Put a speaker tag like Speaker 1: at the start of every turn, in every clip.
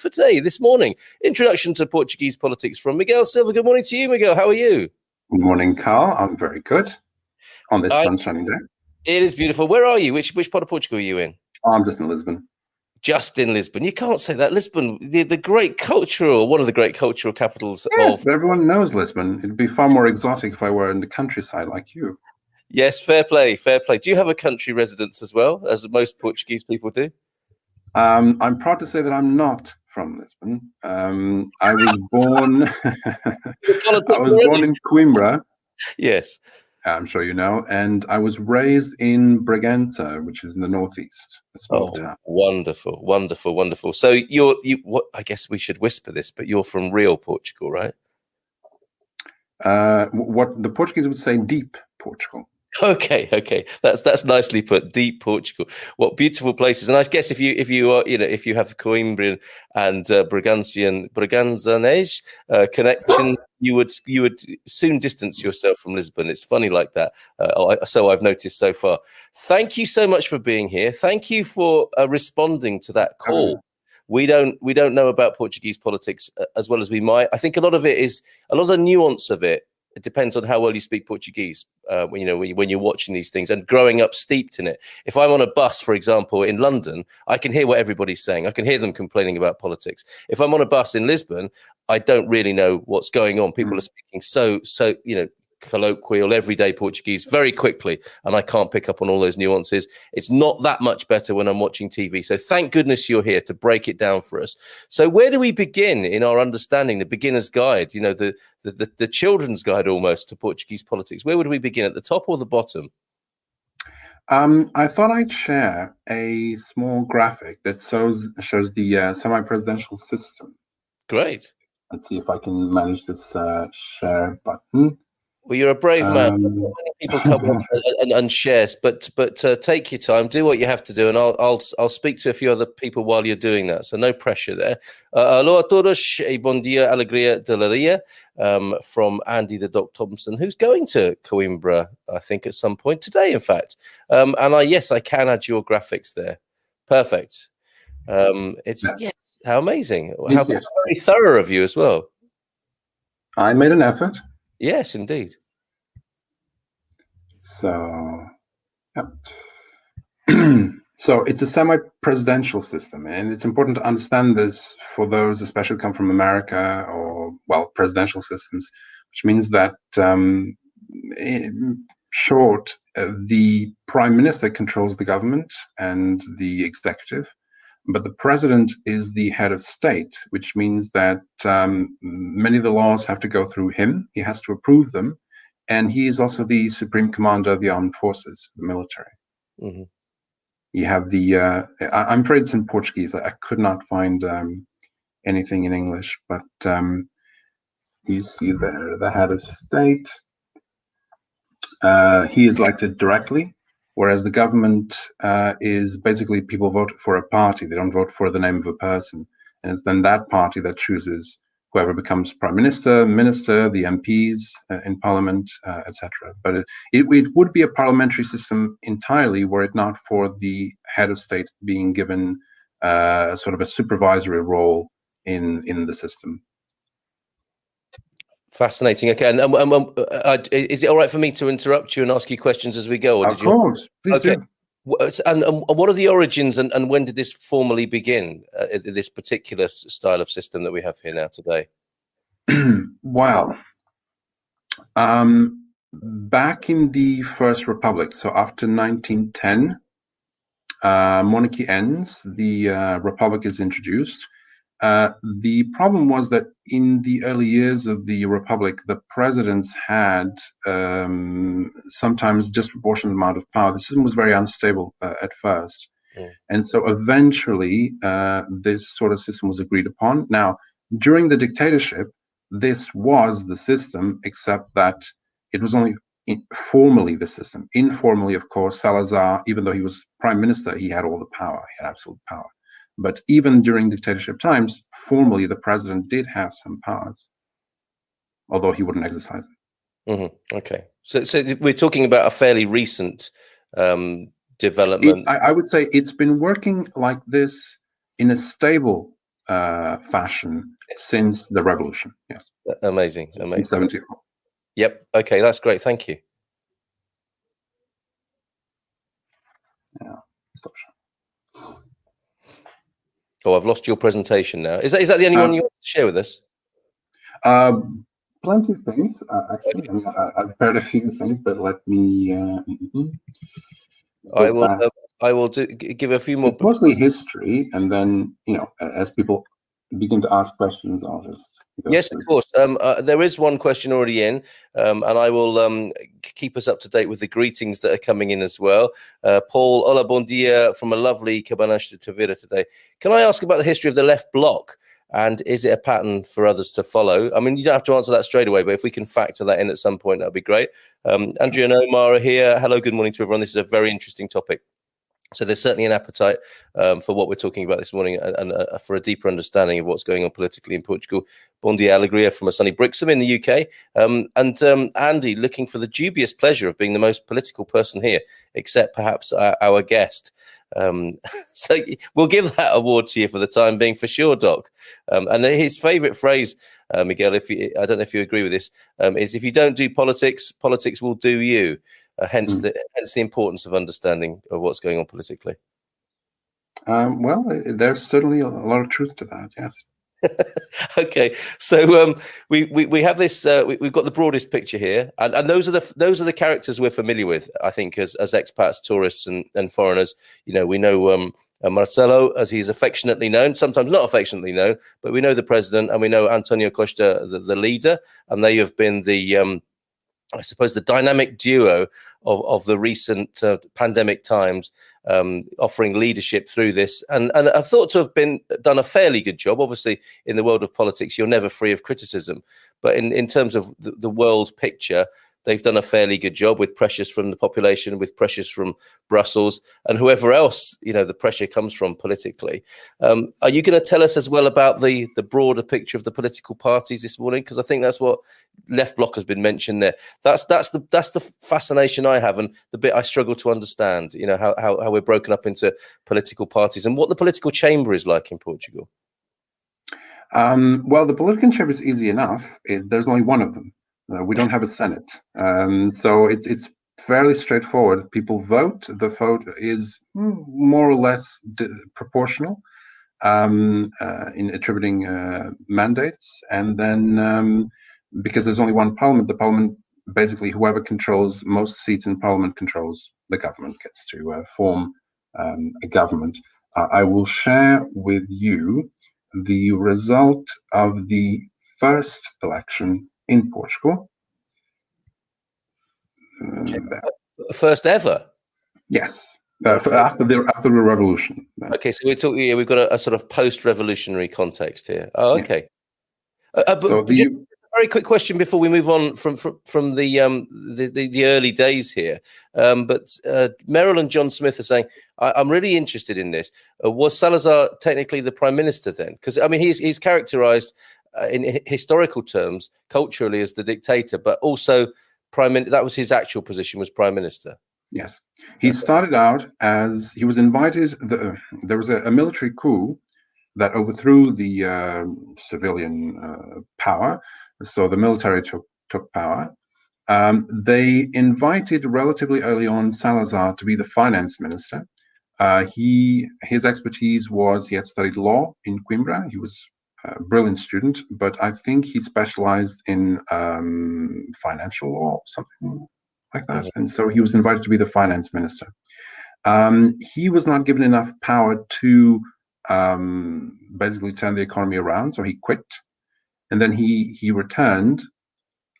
Speaker 1: for today, this morning. Introduction to Portuguese politics from Miguel Silva. Good morning to you, Miguel. How are you?
Speaker 2: Good morning, Carl. I'm very good on this sunshiny day.
Speaker 1: It is beautiful. Where are you? Which part of Portugal are you in?
Speaker 2: I'm just in Lisbon.
Speaker 1: Just in Lisbon. You can't say that. Lisbon, the great cultural, one of the great cultural capitals.
Speaker 2: Yes, but everyone knows Lisbon. It'd be far more exotic if I were in the countryside like you.
Speaker 1: Yes, fair play, fair play. Do you have a country residence as well, as most Portuguese people do?
Speaker 2: I'm proud to say that I'm not from Lisbon. I was born. I was born in Coimbra.
Speaker 1: Yes,
Speaker 2: I'm sure you know, and I was raised in Bragança, which is in the northeast, a small town.
Speaker 1: Wonderful, wonderful, wonderful. So what? I guess we should whisper this, but you're from real Portugal, right?
Speaker 2: What the Portuguese would say, deep Portugal.
Speaker 1: Okay, that's nicely put. Deep Portugal. What beautiful places! And I guess if you are, if you have Coimbrian and Bragançanese connection, you would soon distance yourself from Lisbon. It's funny like that. So I've noticed so far. Thank you so much for being here. Thank you for responding to that call. We don't know about Portuguese politics as well as we might. I think a lot of the nuance of it. It depends on how well you speak Portuguese when you're watching these things and growing up steeped in it. If I'm on a bus, for example, in London, I can hear what everybody's saying. I can hear them complaining about politics. If I'm on a bus in Lisbon, I don't really know what's going on. People are speaking so colloquial, everyday Portuguese very quickly, and I can't pick up on all those nuances. It's not that much better when I'm watching TV. So thank goodness you're here to break it down for us. So where do we begin in our understanding, the beginner's guide, the children's guide almost to Portuguese politics? Where would we begin, at the top or the bottom?
Speaker 2: I thought I'd share a small graphic that shows the semi-presidential system.
Speaker 1: Great.
Speaker 2: Let's see if I can manage this share button.
Speaker 1: Well, you're a brave man. Many people come and share, but take your time, do what you have to do, and I'll speak to a few other people while you're doing that. So no pressure there. Alô a todos e bom dia, alegria de Laria, from Andy the Doc Thompson, who's going to Coimbra, I think, at some point today, in fact. And I can add your graphics there. Perfect. Yes, how amazing! How very thorough of you as well.
Speaker 2: I made an effort.
Speaker 1: Yes, indeed.
Speaker 2: So, so it's a semi-presidential system, and it's important to understand this for those, especially who come from America or, presidential systems, which means that, in short, the prime minister controls the government and the executive, but the president is the head of state, which means that many of the laws have to go through him. He has to approve them. And he is also the supreme commander of the armed forces, the military. Mm-hmm. You have I'm afraid it's in Portuguese. I could not find anything in English, but you see there the head of state. He is elected directly, whereas the government is basically people vote for a party. They don't vote for the name of a person. And it's then that party that chooses whoever becomes prime minister, the MPs in parliament, etc. But it would be a parliamentary system entirely were it not for the head of state being given sort of a supervisory role in the system.
Speaker 1: Fascinating. Okay, and is it all right for me to interrupt you and ask you questions as we go? Or
Speaker 2: of course, please do.
Speaker 1: And what are the origins and when did this formally begin, this particular style of system that we have here now today?
Speaker 2: Well, back in the First Republic, so after 1910, monarchy ends, the Republic is introduced. The problem was that in the early years of the Republic, the presidents had sometimes disproportionate amount of power. The system was very unstable at first. And so eventually this sort of system was agreed upon. Now, during the dictatorship, this was the system, except that it was only formally the system. Informally, of course, Salazar, even though he was prime minister, he had all the power, he had absolute power. But even during dictatorship times, formally, the president did have some powers, although he wouldn't exercise them.
Speaker 1: Mm-hmm. Okay. So we're talking about a fairly recent development.
Speaker 2: I would say it's been working like this in a stable fashion since the revolution. Yes.
Speaker 1: Amazing.
Speaker 2: Since
Speaker 1: Amazing.
Speaker 2: 74.
Speaker 1: Yep. Okay, that's great. Thank you.
Speaker 2: Yeah. Social.
Speaker 1: Oh, I've lost your presentation now. Is that the only one you want to share with us?
Speaker 2: Plenty of things, actually. I mean, I've prepared a few things, but let me.
Speaker 1: I will give a few more.
Speaker 2: It's mostly history, and then as people begin to ask questions, I'll just.
Speaker 1: Yes, of course. There is one question already in, and I will keep us up to date with the greetings that are coming in as well. Paul, hola, bon dia, from a lovely Cabanas de Tavira today. Can I ask about the history of the left bloc, and is it a pattern for others to follow? I mean, you don't have to answer that straight away, but if we can factor that in at some point, that'd be great. Andrea and Omar are here. Hello, good morning to everyone. This is a very interesting topic. So there's certainly an appetite for what we're talking about this morning and for a deeper understanding of what's going on politically in Portugal. Bon dia, alegria from a sunny Brixham in the UK. Andy, looking for the dubious pleasure of being the most political person here, except perhaps our guest. So we'll give that award to you for the time being, for sure, Doc. And his favourite phrase, Miguel, I don't know if you agree with this, is if you don't do politics, politics will do you. Hence the importance of understanding of what's going on politically.
Speaker 2: Well, there's certainly a lot of truth to that. Yes.
Speaker 1: Okay, so we have this. We've got the broadest picture here, and those are the characters we're familiar with. I think as expats, tourists, and foreigners. We know Marcelo, as he's affectionately known, sometimes not affectionately known, but we know the president, and we know Antonio Costa, the leader, and they have been the I suppose the dynamic duo of the recent pandemic times, offering leadership through this, and are thought to have done a fairly good job. Obviously, in the world of politics, you're never free of criticism, but in terms of the world picture, they've done a fairly good job, with pressures from the population, with pressures from Brussels, and whoever else the pressure comes from politically. Are you going to tell us as well about the broader picture of the political parties this morning? Because I think that's what left bloc has been mentioned there. That's the fascination I have, and the bit I struggle to understand. How we're broken up into political parties, and what the political chamber is like in Portugal.
Speaker 2: Well, the political chamber is easy enough. There's only one of them. We don't have a Senate, so it's fairly straightforward. People vote. The vote is more or less proportional in attributing mandates, and then because there's only one parliament, the parliament, basically whoever controls most seats in parliament controls the government, gets to form a government. I will share with you the result of the first election in Portugal.
Speaker 1: First ever?
Speaker 2: Yes. Okay. After the revolution.
Speaker 1: Okay, so we've got a sort of post-revolutionary context here. Oh, okay. Yes. So a very quick question before we move on from the early days here. But Merrill and John Smith are saying, I'm really interested in this. Was Salazar technically the prime minister then? Because I mean, he's characterized in historical terms, culturally, as the dictator, but also that was his actual position, was prime minister.
Speaker 2: Yes, he started out as, he was invited. There was a military coup that overthrew the civilian power, so the military took power. They invited relatively early on Salazar to be the finance minister. His expertise was, he had studied law in Coimbra. He was a brilliant student, but I think he specialized in financial law, something like that. And so he was invited to be the finance minister. He was not given enough power to basically turn the economy around, so he quit. And then he returned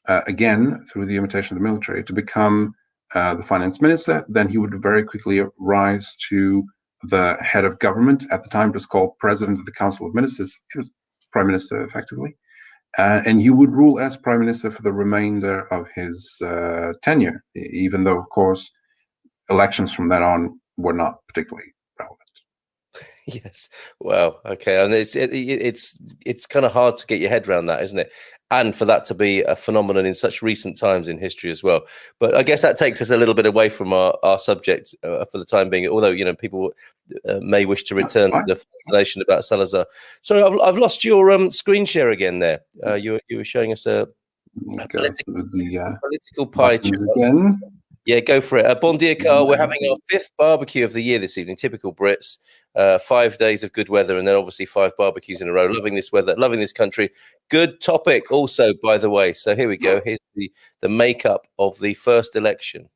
Speaker 2: again through the invitation of the military to become the finance minister. Then he would very quickly rise to the head of government. At the time, it was called President of the Council of Ministers. He was prime minister, effectively. And he would rule as prime minister for the remainder of his tenure, even though, of course, elections from then on were not particularly relevant.
Speaker 1: Yes. Wow. Okay. And it's kind of hard to get your head around that, isn't it? and for that to be a phenomenon in such recent times in history as well. But I guess that takes us a little bit away from our subject for the time being, although, people may wish to return to the fascination about Salazar. Sorry, I've lost your screen share again there. You were showing us a political pie chart.
Speaker 2: Again.
Speaker 1: Yeah, go for it. Bon dia, Carl. We're having our 5th barbecue of the year this evening. Typical Brits. 5 days of good weather, and then obviously 5 barbecues in a row. Loving this weather, loving this country. Good topic also, by the way. So here we go. Here's the makeup of the first election.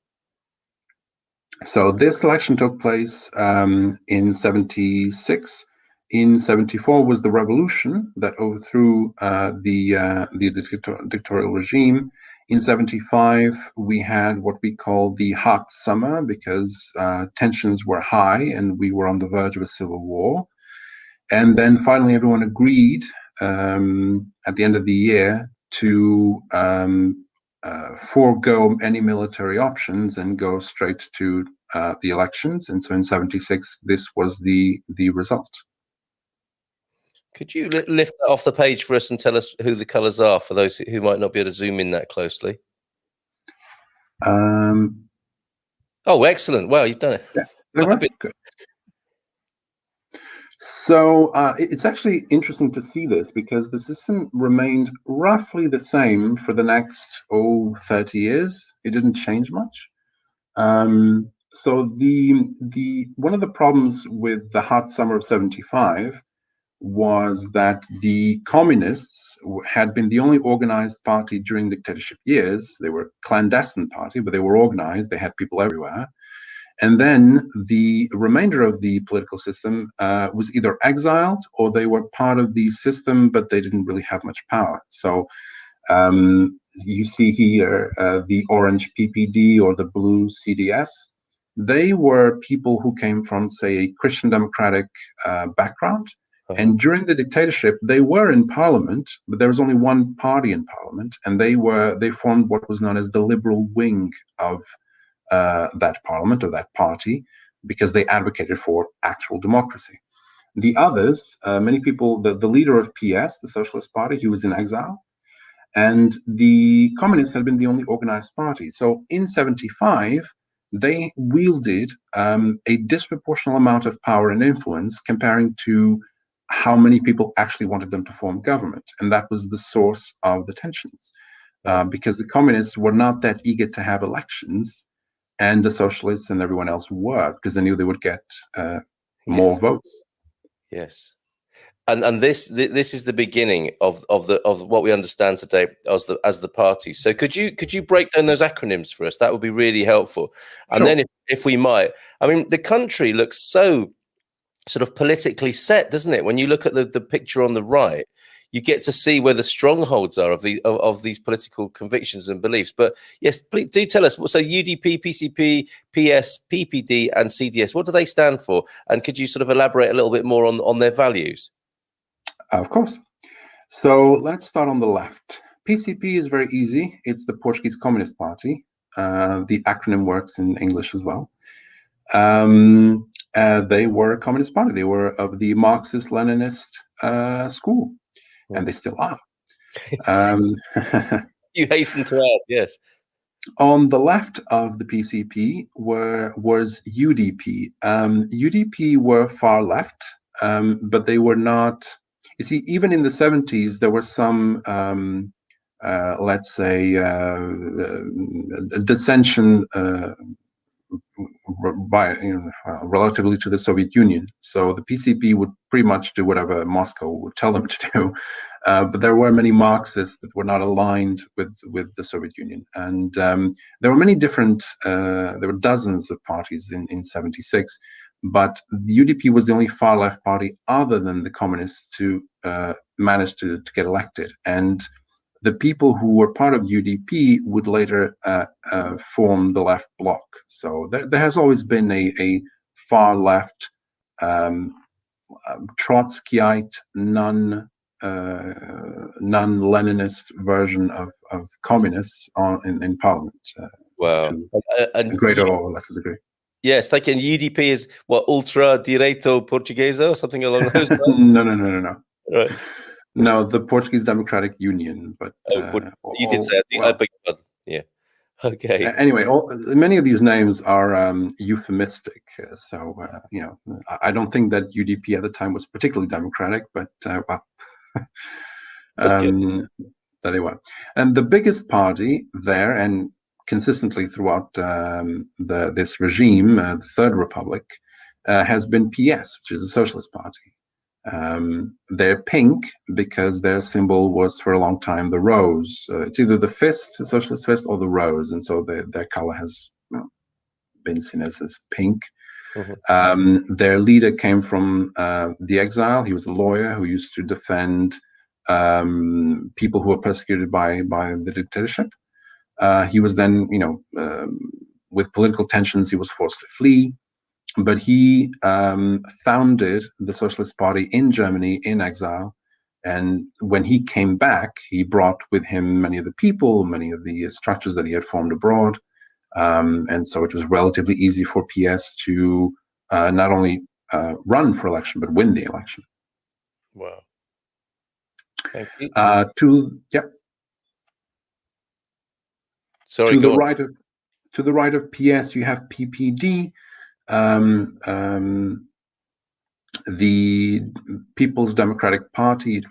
Speaker 2: So this election took place in 76. In 74 was the revolution that overthrew the dictatorial regime. In 75, we had what we call the hot summer because tensions were high and we were on the verge of a civil war. And then finally, everyone agreed at the end of the year to forego any military options and go straight to the elections. And so in 76, this was the result.
Speaker 1: Could you lift that off the page for us and tell us who the colours are for those who might not be able to zoom in that closely? Oh, excellent. Wow, you've done it.
Speaker 2: Yeah, good. So it's actually interesting to see this because the system remained roughly the same for the next 30 years. It didn't change much. So the one of the problems with the hot summer of 75 was that the communists had been the only organized party during dictatorship years. They were a clandestine party, but they were organized. They had people everywhere. And then the remainder of the political system was either exiled or they were part of the system, but they didn't really have much power. So you see here the orange PPD or the blue CDS. They were people who came from, say, a Christian democratic background. And during the dictatorship, they were in parliament, but there was only one party in parliament, and they formed what was known as the liberal wing of that parliament or that party, because they advocated for actual democracy. The others, many people, the leader of PS, the Socialist Party, he was in exile, and the communists had been the only organized party. So in 75, they wielded a disproportional amount of power and influence comparing to how many people actually wanted them to form government. And that was the source of the tensions, because the communists were not that eager to have elections, and the socialists and everyone else were, because they knew they would get more votes.
Speaker 1: Yes. And this is the beginning of what we understand today as the party. So could you break down those acronyms for us? That would be really helpful. And
Speaker 2: sure.
Speaker 1: Then if we might, I mean, the country looks so sort of politically set, doesn't it? When you look at the picture on the right, you get to see where the strongholds are of these political convictions and beliefs. But yes, please do tell us. So UDP, PCP, PS, PPD, and CDS. What do they stand for? And could you sort of elaborate a little bit more on their values?
Speaker 2: Of course. So let's start on the left. PCP is very easy. It's the Portuguese Communist Party. The acronym works in English as well. They were a communist party. They were of the Marxist-Leninist school, and they still are.
Speaker 1: You hasten to add, yes.
Speaker 2: On the left of the PCP was UDP. UDP were far left, but they were not. You see, even in the 70s, there were some, let's say, dissension relatively to the Soviet Union. So the PCP would pretty much do whatever Moscow would tell them to do. But there were many Marxists that were not aligned with the Soviet Union. And there were many different, there were dozens of parties in 76. But the UDP was the only far left party other than the communists to manage to get elected. And the people who were part of UDP would later form the left bloc. So there has always been a far left Trotskyite, non-Leninist version of communists in parliament.
Speaker 1: Wow.
Speaker 2: To a greater or lesser degree.
Speaker 1: Yes, like in UDP is what, ultra direito portuguesa or something along those lines?
Speaker 2: No.
Speaker 1: Right.
Speaker 2: No, the Portuguese Democratic Union, but
Speaker 1: You did say it. I beg your pardon. Yeah. Okay.
Speaker 2: Anyway, many of these names are euphemistic. So, I don't think that UDP at the time was particularly democratic, but well,
Speaker 1: Okay.
Speaker 2: there they were. And the biggest party there, and consistently throughout this regime, the Third Republic, has been PS, which is a socialist party. They're pink because their symbol was for a long time the rose. It's either the fist, the socialist fist, or the rose, and so their color has been seen as this pink. Their leader came from the exile. He was a lawyer who used to defend people who were persecuted by the dictatorship. He was then, with political tensions, he was forced to flee. But he founded the Socialist Party in Germany in exile. And when he came back, he brought with him many of the people, many of the structures that he had formed abroad. And so it was relatively easy for PS to not only run for election, but win the election.
Speaker 1: Wow. Thank you. Sorry,
Speaker 2: to the right of PS, you have PPD. The People's Democratic Party. It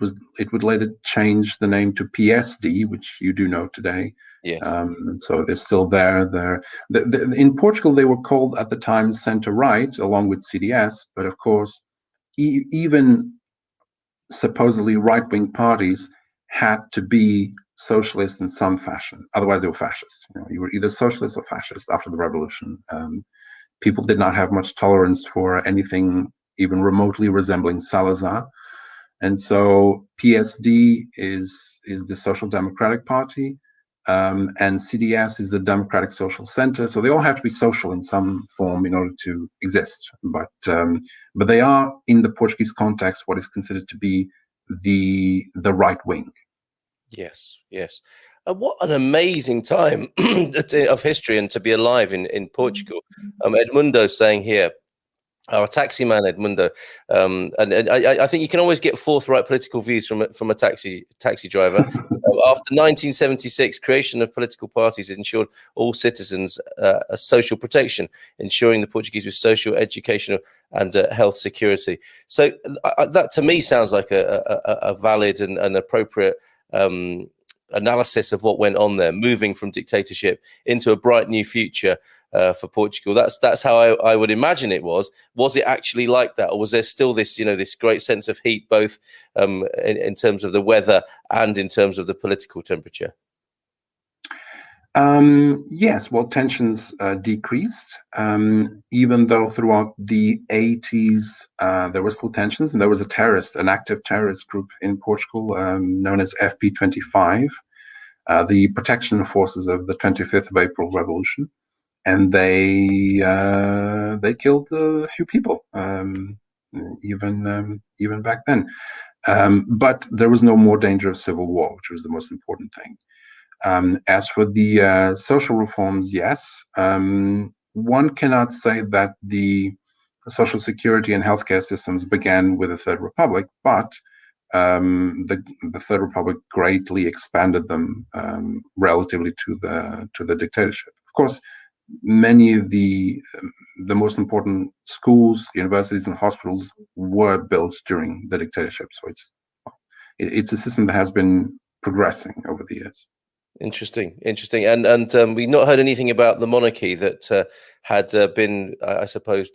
Speaker 2: would later change the name to PSD, which you do know today.
Speaker 1: Yes.
Speaker 2: So they're still there. In Portugal, they were called at the time centre-right, along with CDS. But of course, even supposedly right-wing parties had to be socialist in some fashion. Otherwise, they were fascists. You were either socialist or fascist after the revolution. People did not have much tolerance for anything even remotely resembling Salazar. And so PSD is the Social Democratic Party, and CDS is the Democratic Social Center. So they all have to be social in some form in order to exist. But they are, in the Portuguese context, what is considered to be the right wing.
Speaker 1: Yes, yes. What an amazing time of history, and to be alive in Portugal. Edmundo saying here, our taxi man Edmundo, and I think you can always get forthright political views from a taxi driver. After 1976, creation of political parties ensured all citizens a social protection, ensuring the Portuguese with social, educational, and health security. So that to me sounds like a valid and appropriate analysis of what went on there, moving from dictatorship into a bright new future for Portugal. That's how I would imagine it was. Was it actually like that, or was there still this this great sense of heat, both in terms of the weather and in terms of the political temperature?
Speaker 2: Yes, well, tensions decreased, even though throughout the 80s there were still tensions, and there was an active terrorist group in Portugal known as FP25, the Protection Forces of the 25th of April Revolution, and they killed a few people, even back then. But there was no more danger of civil war, which was the most important thing. As for the social reforms, yes, one cannot say that the social security and healthcare systems began with the Third Republic, but the Third Republic greatly expanded them relatively to the dictatorship. Of course, many of the most important schools, universities, and hospitals were built during the dictatorship. So it's a system that has been progressing over the years.
Speaker 1: Interesting. And we've not heard anything about the monarchy that had been, I suppose,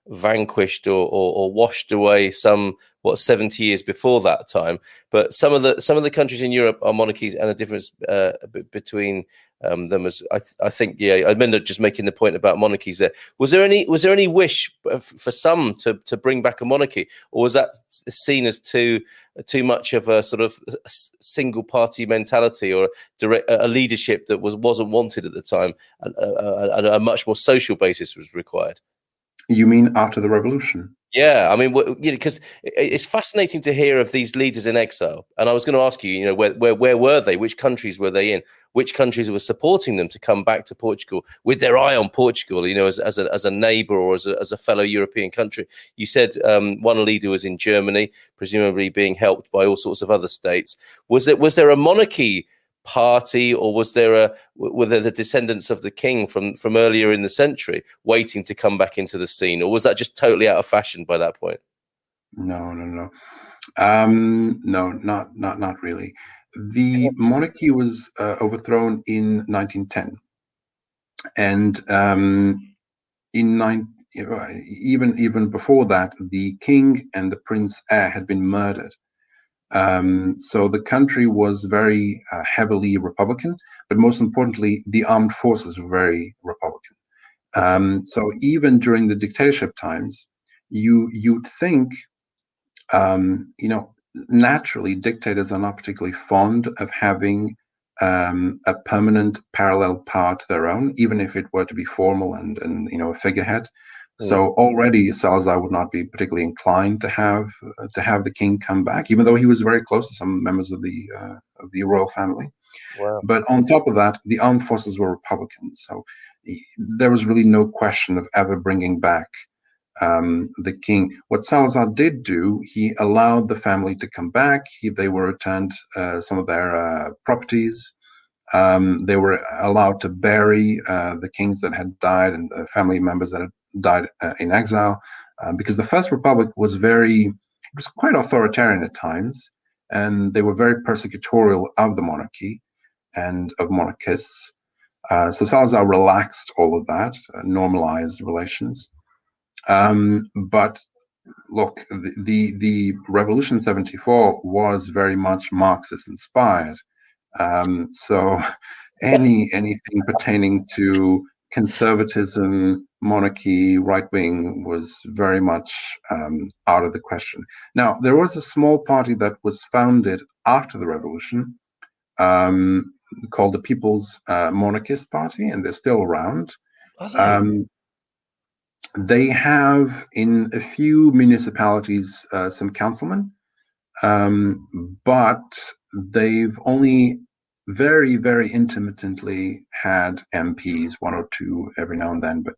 Speaker 1: vanquished or washed away 70 years before that time. But some of the countries in Europe are monarchies, and the difference between them is, I think, yeah, I remember just making the point about monarchies there. Was there any wish for some to bring back a monarchy, or was that seen as too much of a sort of single party mentality, or a leadership that wasn't wanted at the time, and a much more social basis was required?
Speaker 2: You mean after the revolution?
Speaker 1: Yeah, I mean, because it's fascinating to hear of these leaders in exile. And I was going to ask you, where were they? Which countries were they in? Which countries were supporting them to come back to Portugal with their eye on Portugal? As a neighbour or as a fellow European country. You said one leader was in Germany, presumably being helped by all sorts of other states. Was there a monarchy party, or were there the descendants of the king from earlier in the century waiting to come back into the scene, or was that just totally out of fashion by that point?
Speaker 2: No, no, no. No, not really. The monarchy was overthrown in 1910, and even before that, the king and the prince heir had been murdered. So the country was very heavily Republican, but most importantly, the armed forces were very Republican.
Speaker 1: Okay.
Speaker 2: So even during the dictatorship times, you'd think, naturally, dictators are not particularly fond of having a permanent parallel power to their own, even if it were to be formal and a figurehead. So already Salazar would not be particularly inclined to have the king come back, even though he was very close to some members of the royal family.
Speaker 1: Wow.
Speaker 2: But on top of that, the armed forces were Republicans, so there was really no question of ever bringing back the king. What Salazar did do, he allowed the family to come back. They were returned some of their properties. They were allowed to bury the kings that had died and the family members that had died in exile, because the First Republic was quite authoritarian at times, and they were very persecutorial of the monarchy and of monarchists. So Salazar relaxed all of that, normalized relations. But look, the Revolution 74 was very much Marxist inspired. So anything pertaining to conservatism, monarchy, right wing was very much out of the question. Now, there was a small party that was founded after the revolution, called the People's Monarchist Party, and they're still around.
Speaker 1: Are they?
Speaker 2: They have in a few municipalities some councilmen, but they've only very, very intermittently had MPs, one or two every now and then, but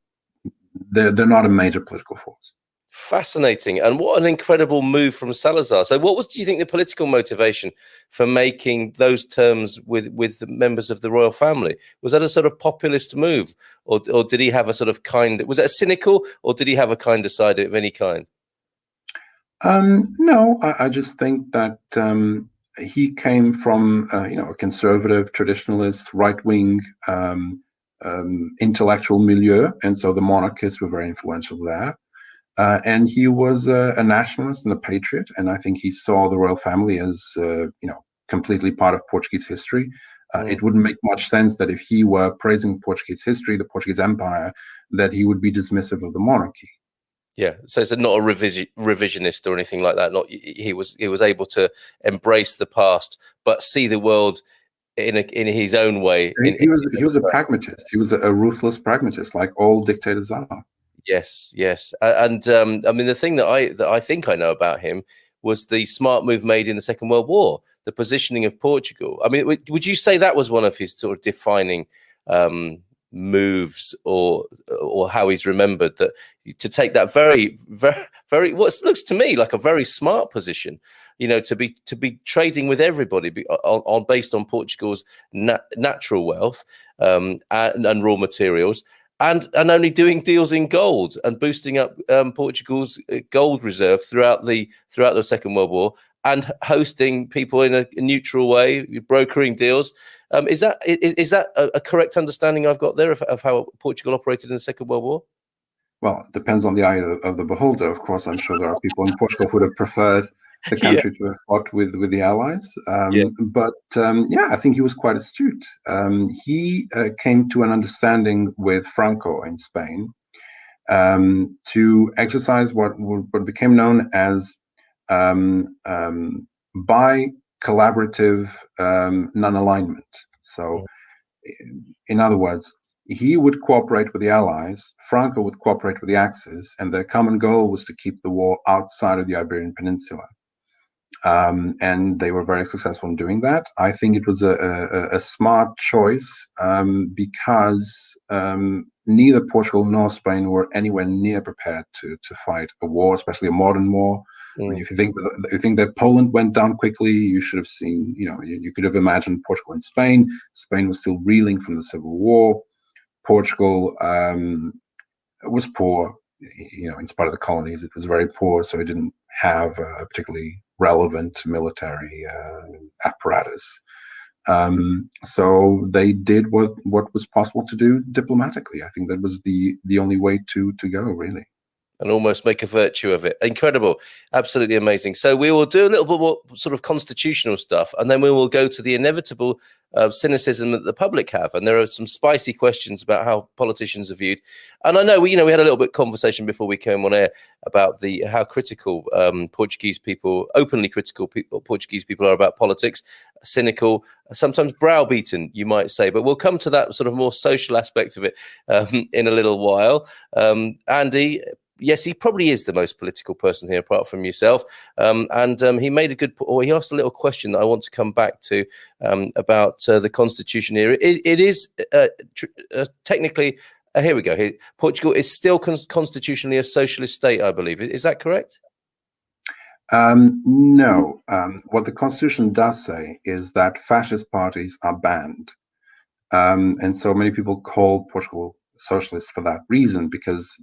Speaker 2: they're not a major political force.
Speaker 1: Fascinating. And what an incredible move from Salazar. So do you think, the political motivation for making those terms with the members of the royal family? Was that a sort of populist move, or did he have a sort of was it a cynical, or did he have a kinder side of any kind?
Speaker 2: No, I just think that he came from a conservative, traditionalist, right-wing intellectual milieu, and so the monarchists were very influential there. And he was a nationalist and a patriot, and I think he saw the royal family as completely part of Portuguese history. It wouldn't make much sense that if he were praising Portuguese history, the Portuguese Empire, that he would be dismissive of the monarchy.
Speaker 1: Yeah, so it's not a revisionist or anything like that. Not he was able to embrace the past, but see the world in his own way.
Speaker 2: He was a pragmatist. He was a ruthless pragmatist, like all dictators are.
Speaker 1: Yes, yes, and I mean, the thing that I think I know about him was the smart move made in the Second World War, the positioning of Portugal. I mean, would you say that was one of his sort of defining moves, or how he's remembered, that to take that very, very, very, what looks to me like a very smart position, to be trading with everybody based on Portugal's natural wealth and raw materials, and only doing deals in gold and boosting up Portugal's gold reserve throughout the Second World War, and hosting people in a neutral way, brokering deals. Is that a correct understanding I've got there of how Portugal operated in the Second World War?
Speaker 2: Well, it depends on the eye of the beholder. Of course, I'm sure there are people in Portugal who would have preferred the country to have fought with the Allies. But yeah, I think he was quite astute. He came to an understanding with Franco in Spain to exercise what became known as bi-collaborative non-alignment. So, in other words, he would cooperate with the Allies, Franco would cooperate with the Axis, and their common goal was to keep the war outside of the Iberian Peninsula. And they were very successful in doing that. I think it was a smart choice because neither Portugal nor Spain were anywhere near prepared to fight a war, especially a modern war. I mean, if you think that Poland went down quickly, you should have seen, you could have imagined Portugal and Spain. Spain was still reeling from the Civil War. Portugal was poor, in spite of the colonies, it was very poor, so it didn't have a particularly relevant military apparatus. So they did what was possible to do diplomatically. I think that was the only way to go, really.
Speaker 1: And almost make a virtue of it. Incredible. Absolutely amazing. So we will do a little bit more sort of constitutional stuff, and then we will go to the inevitable cynicism that the public have. And there are some spicy questions about how politicians are viewed. And I know we had a little bit of conversation before we came on air about how critical Portuguese people, openly critical Portuguese people are about politics, cynical, sometimes browbeaten, you might say. But we'll come to that sort of more social aspect of it in a little while. Andy, yes, he probably is the most political person here, apart from yourself. And he made a good, or he asked a little question that I want to come back to about the constitution here. It is technically, here we go. Portugal is still constitutionally a socialist state, I believe. Is that correct?
Speaker 2: No. What the constitution does say is that fascist parties are banned. And so many people call Portugal socialist for that reason, because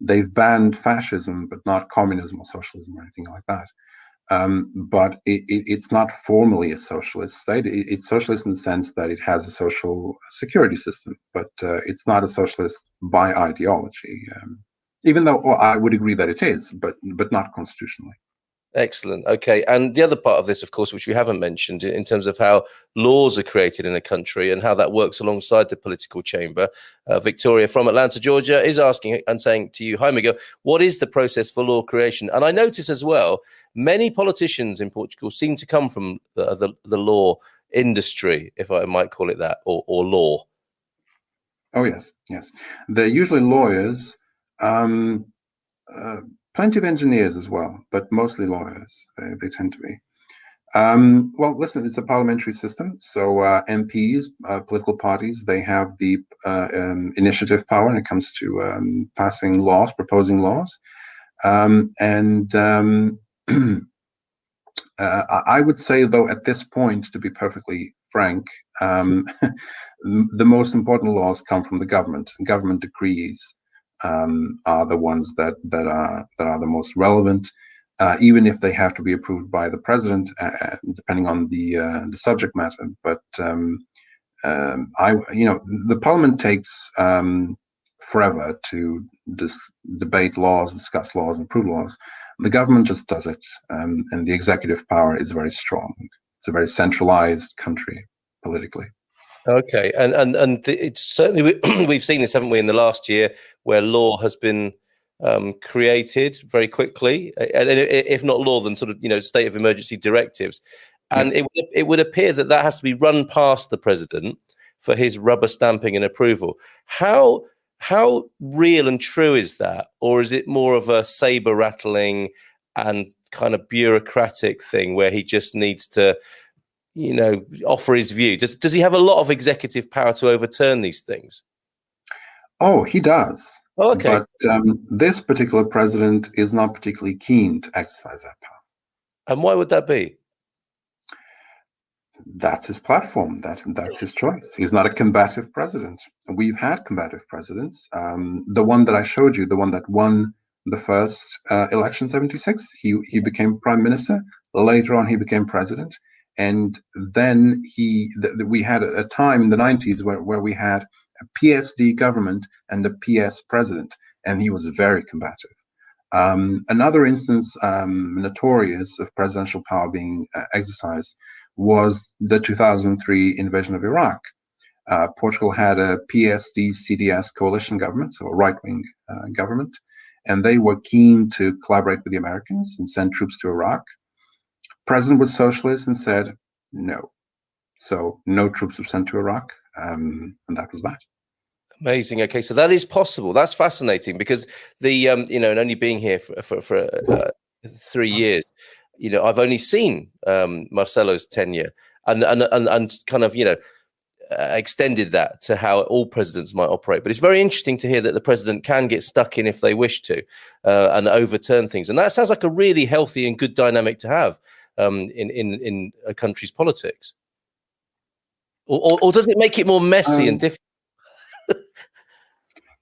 Speaker 2: they've banned fascism, but not communism or socialism or anything like that. But it's not formally a socialist state. It's socialist in the sense that it has a social security system, but it's not a socialist by ideology. Even though I would agree that it is, but not constitutionally.
Speaker 1: Excellent. Okay. And the other part of this, of course, which we haven't mentioned in terms of how laws are created in a country and how that works alongside the political chamber. Victoria from Atlanta, Georgia, is asking and saying to you, hi, Miguel, what is the process for law creation? And I notice as well, many politicians in Portugal seem to come from the law industry, if I might call it that, or law.
Speaker 2: Oh, yes. They're usually lawyers. Plenty of engineers as well, but mostly lawyers. They tend to be. Well, listen, it's a parliamentary system. So MPs, political parties, they have the initiative power when it comes to passing laws, proposing laws. I would say, though, at this point, to be perfectly frank, the most important laws come from the government. Government decrees are the ones that are the most relevant, even if they have to be approved by the president, depending on the subject matter. But the parliament takes forever to debate laws, discuss laws, and approve laws. The government just does it, and the executive power is very strong. It's a very centralized country politically.
Speaker 1: Okay, and it's certainly we've seen this, haven't we, in the last year, where law has been created very quickly, and if not law, then sort of state of emergency directives, and yes. it would appear that has to be run past the president for his rubber stamping and approval. How real and true is that, or is it more of a saber rattling and kind of bureaucratic thing where he just needs to offer his view? Does he have a lot of executive power to overturn these things?
Speaker 2: Oh, he does.
Speaker 1: Oh, okay.
Speaker 2: But this particular president is not particularly keen to exercise that power.
Speaker 1: And why would that be?
Speaker 2: That's his platform. That's his choice. He's not a combative president. We've had combative presidents. The one that I showed you, the one that won the first election, 76, he became prime minister. Later on, he became president. And then we had a time in the 90s where we had a PSD government and a PS president, and he was very combative. Another instance notorious of presidential power being exercised was the 2003 invasion of Iraq. Portugal had a PSD-CDS coalition government, so a right-wing government, and they were keen to collaborate with the Americans and send troops to Iraq. President was socialist and said no. So no troops were sent to Iraq, and that was that.
Speaker 1: Amazing. Okay, so that is possible. That's fascinating because the and only being here for 3 years, I've only seen Marcelo's tenure and kind of extended that to how all presidents might operate. But it's very interesting to hear that the president can get stuck in if they wish to and overturn things, and that sounds like a really healthy and good dynamic to have in a country's politics. Or does it make it more messy and difficult?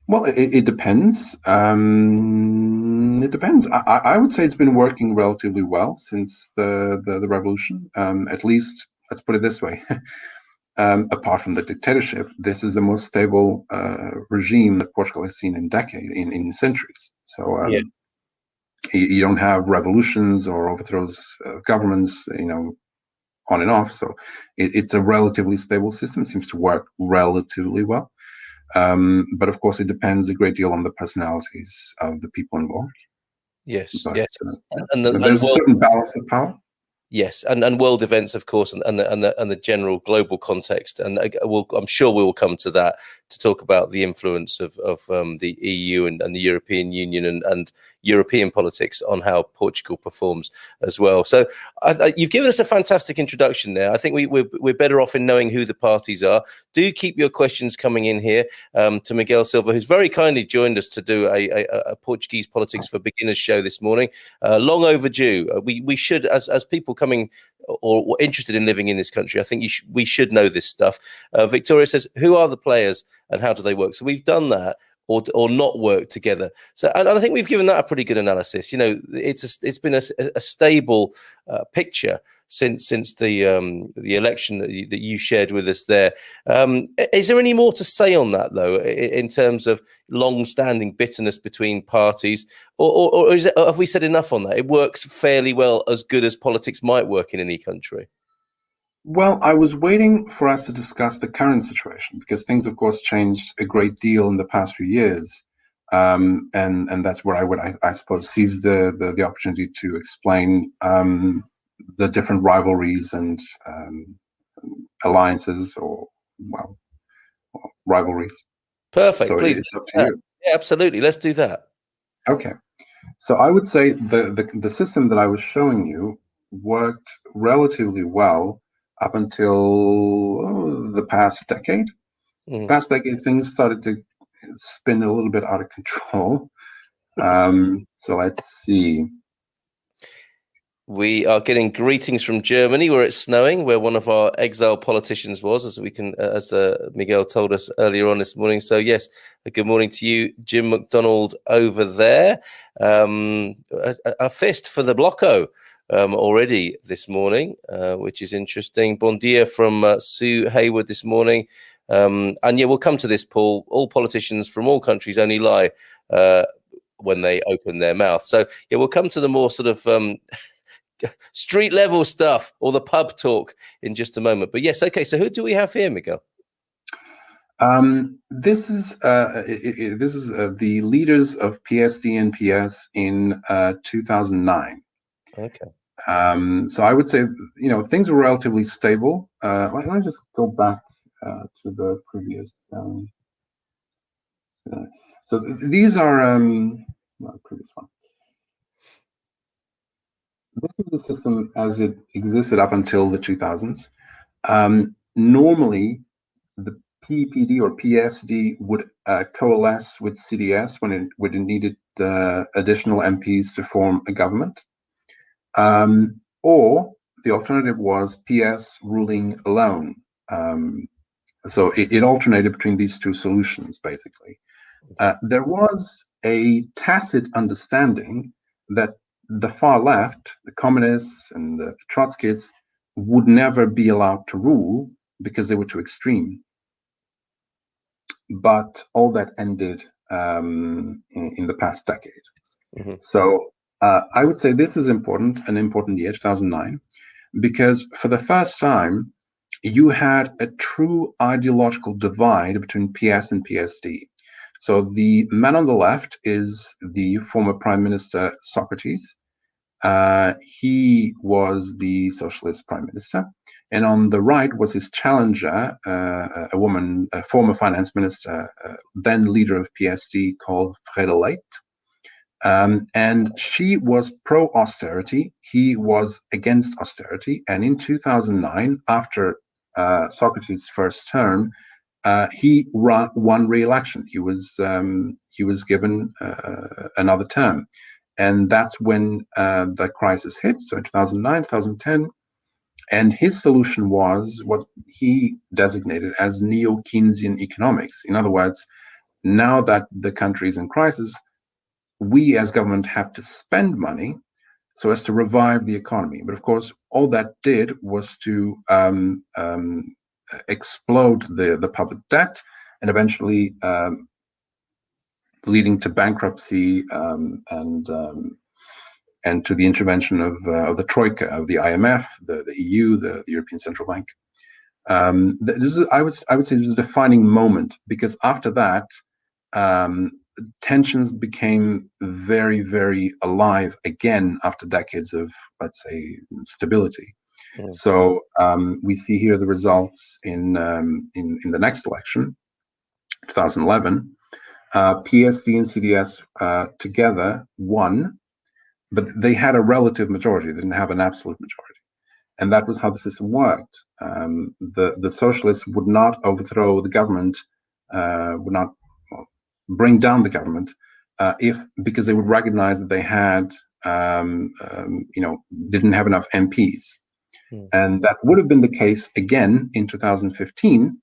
Speaker 2: Well, it depends. It depends. I would say it's been working relatively well since the revolution. At least, let's put it this way. Apart from the dictatorship, this is the most stable regime that Portugal has seen in centuries. So you don't have revolutions or overthrows of governments, on and off. So it's a relatively stable system. It seems to work relatively well. But of course, it depends a great deal on the personalities of the people involved.
Speaker 1: Yes,
Speaker 2: But,
Speaker 1: yes,
Speaker 2: there's a certain balance of power.
Speaker 1: Yes, and world events, of course, and the general global context, and I'm sure we will come to that to talk about the influence of the EU and the European Union and European politics on how Portugal performs as well. So you've given us a fantastic introduction there. I think we're better off in knowing who the parties are. Do keep your questions coming in here to Miguel Silva, who's very kindly joined us to do a Portuguese Politics for Beginners show this morning. Long overdue. We should, as people coming or interested in living in this country, I think we should know this stuff. Victoria says, who are the players and how do they work? So we've done that, or not work together. So, and I think we've given that a pretty good analysis. It's been a stable picture since the election that you shared with us there. Is there any more to say on that, though, in terms of long-standing bitterness between parties, or have we said enough on that? It works fairly well, as good as politics might work in any country.
Speaker 2: Well, I was waiting for us to discuss the current situation because things, of course, changed a great deal in the past few years. And that's where I suppose, seize the opportunity to explain the different rivalries and alliances or rivalries.
Speaker 1: Perfect.
Speaker 2: So
Speaker 1: please.
Speaker 2: it's up to you.
Speaker 1: Yeah, absolutely. Let's do that.
Speaker 2: Okay. So I would say the system that I was showing you worked relatively well up until the past decade. Past decade, things started to spin a little bit out of control. So let's see.
Speaker 1: We are getting greetings from Germany, where it's snowing, where one of our exiled politicians was, as Miguel told us earlier on this morning. So yes, good morning to you, Jim McDonald over there. A fist for the Bloco already this morning, which is interesting. Bon dia from Sue Hayward this morning. And yeah, we'll come to this, Paul. All politicians from all countries only lie when they open their mouth. So yeah, we'll come to the more sort of street level stuff or the pub talk in just a moment. But yes, okay. So who do we have here, Miguel?
Speaker 2: This is the leaders of PSD and PS in 2009.
Speaker 1: Okay.
Speaker 2: So I would say things were relatively stable. Let me just go back to the previous. So these are previous one. This is the system as it existed up until the 2000s. Normally, the PPD or PSD would coalesce with CDS when it needed additional MPs to form a government. Or the alternative was PS ruling alone. So it alternated between these two solutions, basically. There was a tacit understanding that the far left, the communists and the Trotskyists, would never be allowed to rule because they were too extreme. But all that ended in the past decade. Mm-hmm. So I would say this is an important year, 2009, because for the first time, you had a true ideological divide between PS and PSD. So the man on the left is the former Prime Minister Socrates, He was the socialist prime minister, and on the right was his challenger, a woman, a former finance minister, then leader of PSD, called Frederik. And she was pro-austerity. He was against austerity. And in 2009, after Socrates' first term, he won re-election. He was given another term, and that's when the crisis hit. So in 2009, 2010, and his solution was what he designated as neo-Keynesian economics. In other words, now that the country is in crisis, we as government have to spend money so as to revive the economy. But of course, all that did was to explode the public debt, and eventually leading to bankruptcy and to the intervention of the Troika, of the IMF, the EU, the European Central Bank. I would say this was a defining moment, because after that, tensions became very, very alive again after decades of, let's say, stability. Mm. So we see here the results in the next election, 2011. PSD and CDS together won, but they had a relative majority. They didn't have an absolute majority. And that was how the system worked. The socialists would not overthrow the government, would not bring down the government, because they would recognize that they had, didn't have enough MPs. And that would have been the case again in 2015,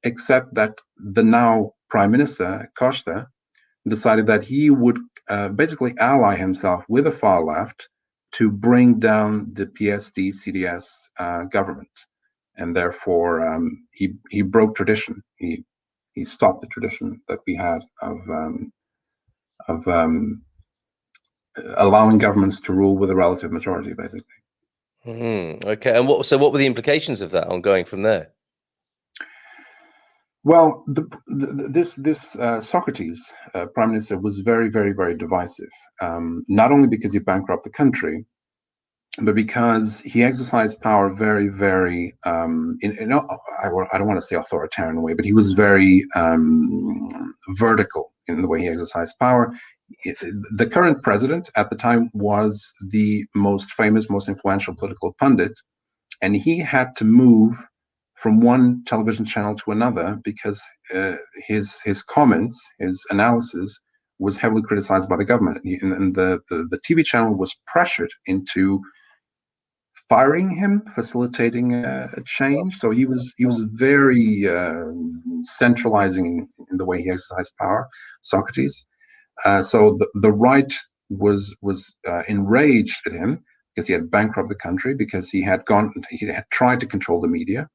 Speaker 2: except that the now Prime Minister, Costa, decided that he would basically ally himself with the far left to bring down the PSD-CDS government. And therefore, he broke tradition. He stopped the tradition that we had of allowing governments to rule with a relative majority, basically.
Speaker 1: Okay, and what were the implications of that ongoing from there?
Speaker 2: Well, this Socrates, prime minister, was very, very, very divisive. Not only because he bankrupted the country, but because he exercised power very, very, I don't want to say authoritarian way, but he was very vertical in the way he exercised power. The current president at the time was the most famous, most influential political pundit, and he had to move from one television channel to another because his comments, his analysis was heavily criticized by the government, and the TV channel was pressured into firing him, facilitating a change. So he was very centralizing in the way he exercised power, Socrates. So the right was enraged at him because he had bankrupted the country, because he had tried to control the media.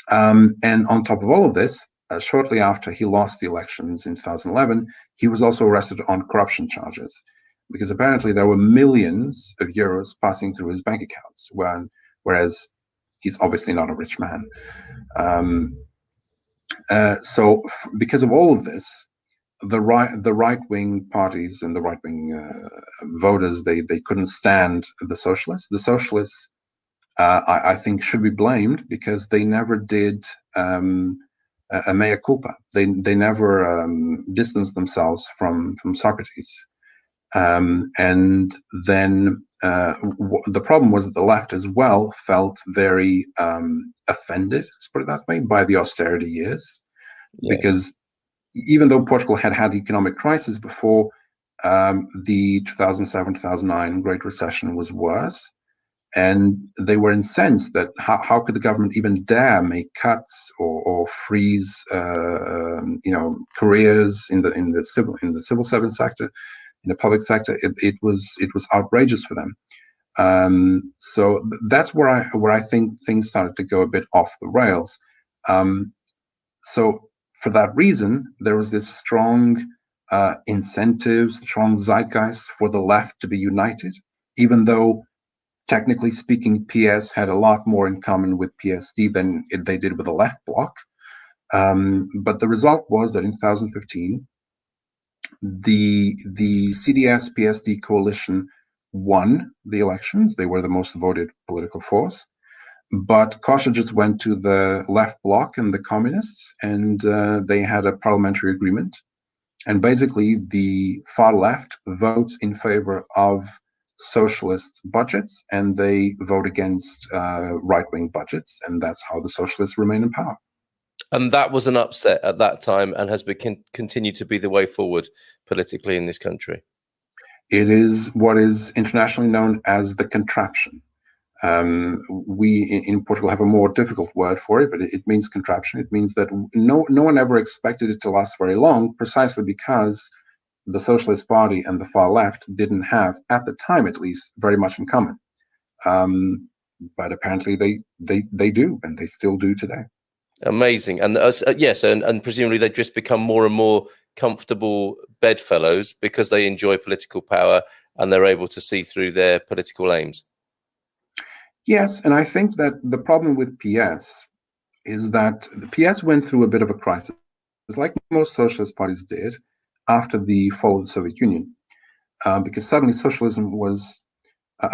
Speaker 2: And on top of all of this, shortly after he lost the elections in 2011, he was also arrested on corruption charges, because apparently there were millions of euros passing through his bank accounts, whereas he's obviously not a rich man. So because of all of this, the right-wing parties and the right-wing voters, they couldn't stand the socialists. The socialists, I think, should be blamed because they never did a mea culpa. They never distanced themselves from Socrates. And then the problem was that the left as well felt very offended, let's put it that way, by the austerity years. Yes. Because even though Portugal had had economic crisis before, the 2007-2009 Great Recession was worse. And they were incensed that how could the government even dare make cuts or freeze, careers in the civil servant sector, in the public sector. It was outrageous for them. So that's where I think things started to go a bit off the rails. So for that reason, there was this strong incentive, strong zeitgeist for the left to be united, even though, technically speaking, PS had a lot more in common with PSD than they did with the left bloc. But the result was that in 2015, the CDS-PSD coalition won the elections. They were the most voted political force. But Costa just went to the left bloc and the communists, and they had a parliamentary agreement. And basically, the far left votes in favor of socialist budgets, and they vote against right-wing budgets, and that's how the socialists remain in power.
Speaker 1: And that was an upset at that time, and has continued to be the way forward politically in this country.
Speaker 2: It is what is internationally known as the contraption. We in Portugal have a more difficult word for it, but it means contraption. It means that no one ever expected it to last very long, precisely because the Socialist Party and the far left didn't have, at the time at least, very much in common. But apparently they do, and they still do today.
Speaker 1: Amazing. And yes, and presumably they just become more and more comfortable bedfellows because they enjoy political power and they're able to see through their political aims.
Speaker 2: Yes, and I think that the problem with PS is that the PS went through a bit of a crisis, like most socialist parties did after the fall of the Soviet Union, because suddenly socialism was,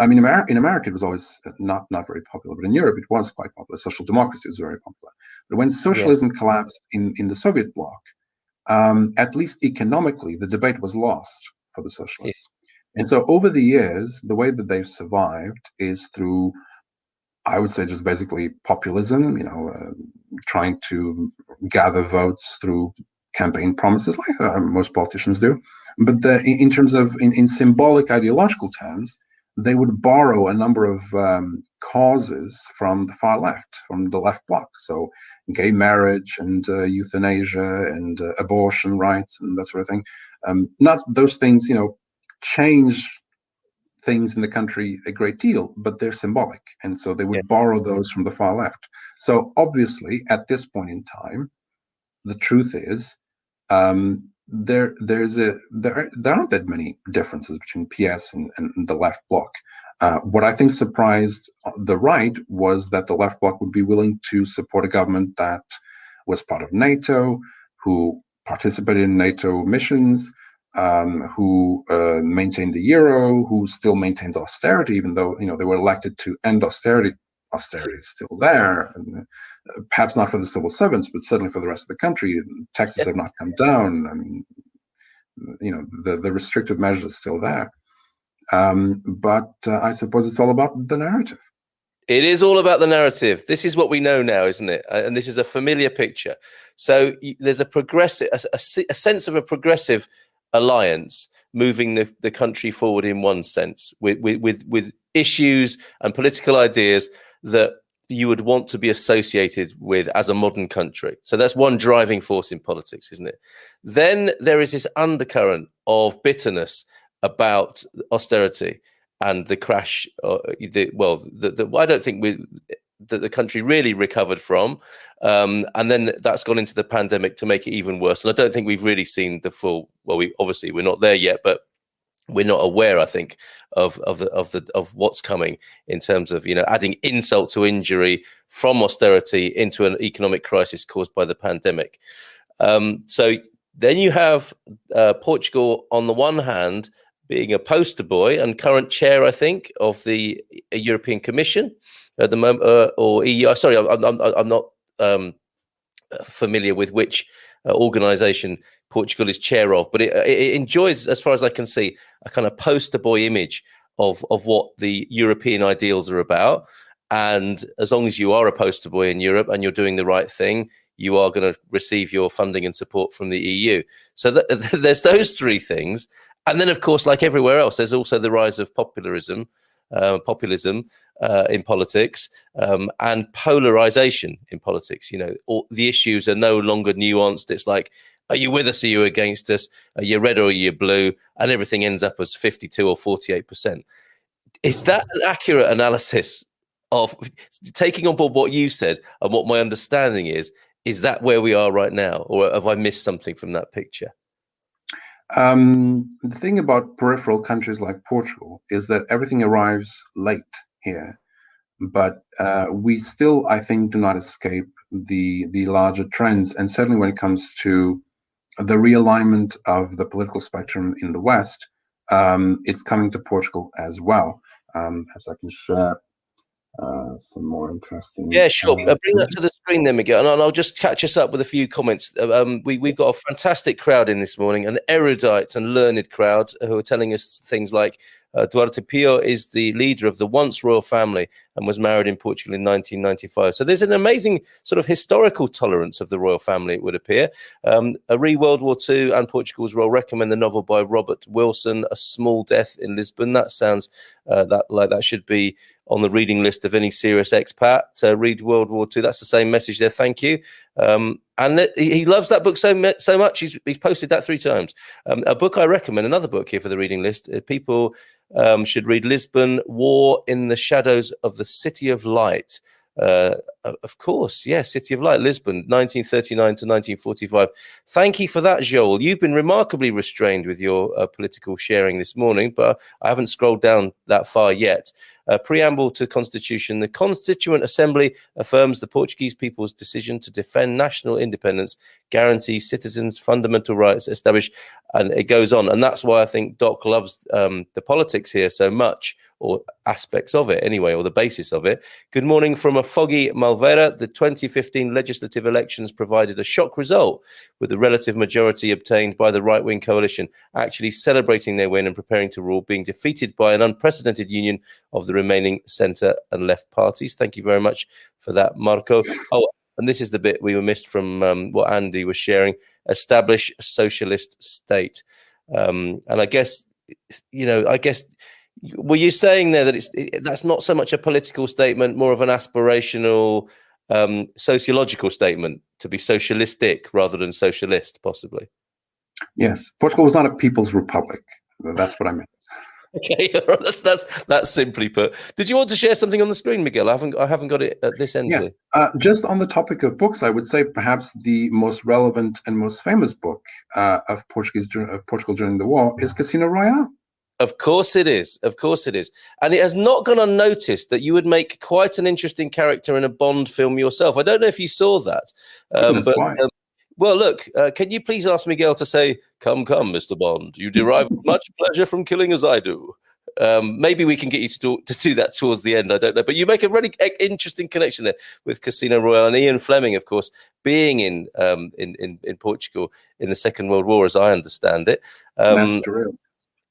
Speaker 2: in America it was always not very popular, but in Europe it was quite popular. Social democracy was very popular. But when socialism collapsed in the Soviet bloc, at least economically, the debate was lost for the socialists. And so over the years, the way that they've survived is through, I would say, just basically populism, trying to gather votes through campaign promises, like most politicians do. But in terms of, in symbolic ideological terms, they would borrow a number of causes from the far left, from the left bloc. So gay marriage and euthanasia and abortion rights and that sort of thing. Not those things, change things in the country a great deal, but they're symbolic. And so they would borrow those from the far left. So obviously, at this point in time, the truth is, there aren't that many differences between PS and the left bloc. What I think surprised the right was that the left bloc would be willing to support a government that was part of NATO, who participated in NATO missions, who maintained the euro, who still maintains austerity, even though they were elected to end austerity. Austerity is still there, and perhaps not for the civil servants, but certainly for the rest of the country. Taxes have not come down. I mean, the restrictive measures are still there. But I suppose it's all about the narrative.
Speaker 1: It is all about the narrative. This is what we know now, isn't it? And this is a familiar picture. So there's a progressive, a sense of a progressive alliance moving the country forward in one sense, with issues and political ideas that you would want to be associated with as a modern country. So that's one driving force in politics, isn't it? Then there is this undercurrent of bitterness about austerity and the crash. I don't think that the country really recovered from, and then that's gone into the pandemic to make it even worse. And I don't think we've really seen the full. Well, we're not there yet, but we're not aware, I think, of what's coming in terms of adding insult to injury from austerity into an economic crisis caused by the pandemic. So then you have Portugal on the one hand being a poster boy and current chair, I think, of the European Commission at the moment, or EU. Sorry, I'm not familiar with which organization Portugal is chair of, but it enjoys, as far as I can see, a kind of poster boy image of what the European ideals are about. And as long as you are a poster boy in Europe and you're doing the right thing, you are going to receive your funding and support from the EU. So there's those three things. And then, of course, like everywhere else, there's also the rise of populism in politics, and polarization in politics. All the issues are no longer nuanced. It's like, are you with us? Are you against us? Are you red or are you blue? And everything ends up as 52 or 48%. Is that an accurate analysis of, taking on board what you said and what my understanding is? Is that where we are right now, or have I missed something from that picture?
Speaker 2: The thing about peripheral countries like Portugal is that everything arrives late here, but we still, I think, do not escape the larger trends. And certainly when it comes to the realignment of the political spectrum in the West, it's coming to Portugal as well. Perhaps I can share some more interesting.
Speaker 1: Yeah, sure. Bring that to the screen then, Miguel, and I'll just catch us up with a few comments. We've got a fantastic crowd in this morning, an erudite and learned crowd who are telling us things like Duarte Pio is the leader of the once royal family and was married in Portugal in 1995. So there's an amazing sort of historical tolerance of the royal family, it would appear. World War II and Portugal's role. Recommend the novel by Robert Wilson, A Small Death in Lisbon. That sounds that should be on the reading list of any serious expat. Read World War II. That's the same message there. Thank you. And he loves that book so much. He's posted that 3 times. A book I recommend, another book here for the reading list. People should read Lisbon, War in the Shadows of the City of Light. Of course, yes, City of Light, Lisbon, 1939 to 1945. Thank you for that, Joel. You've been remarkably restrained with your political sharing this morning, but I haven't scrolled down that far yet. Preamble to Constitution. The Constituent Assembly affirms the Portuguese people's decision to defend national independence, guarantee citizens' fundamental rights, establish, and it goes on. And that's why I think Doc loves the politics here so much, or aspects of it anyway, or the basis of it. Good morning from a foggy Malveira. The 2015 legislative elections provided a shock result, with the relative majority obtained by the right-wing coalition actually celebrating their win and preparing to rule, being defeated by an unprecedented union of the remaining centre and left parties. Thank you very much for that, Marco. Oh, and this is the bit we were missed from what Andy was sharing. Establish a socialist state. And I guess, were you saying there that that's not so much a political statement, more of an aspirational, sociological statement, to be socialistic rather than socialist, possibly?
Speaker 2: Yes, Portugal was not a people's republic. That's what I meant.
Speaker 1: Okay, that's simply put. Did you want to share something on the screen, Miguel? I haven't got it at this end.
Speaker 2: Yes, just on the topic of books, I would say perhaps the most relevant and most famous book of Portugal during the war is Casino Royale.
Speaker 1: Of course it is. Of course it is. And it has not gone unnoticed that you would make quite an interesting character in a Bond film yourself. I don't know if you saw that. Well, look, can you please ask Miguel to say, come, Mr. Bond, you derive much pleasure from killing as I do. Maybe we can get you to do that towards the end. I don't know. But you make a really interesting connection there with Casino Royale, and Ian Fleming, of course, being in Portugal in the Second World War, as I understand it.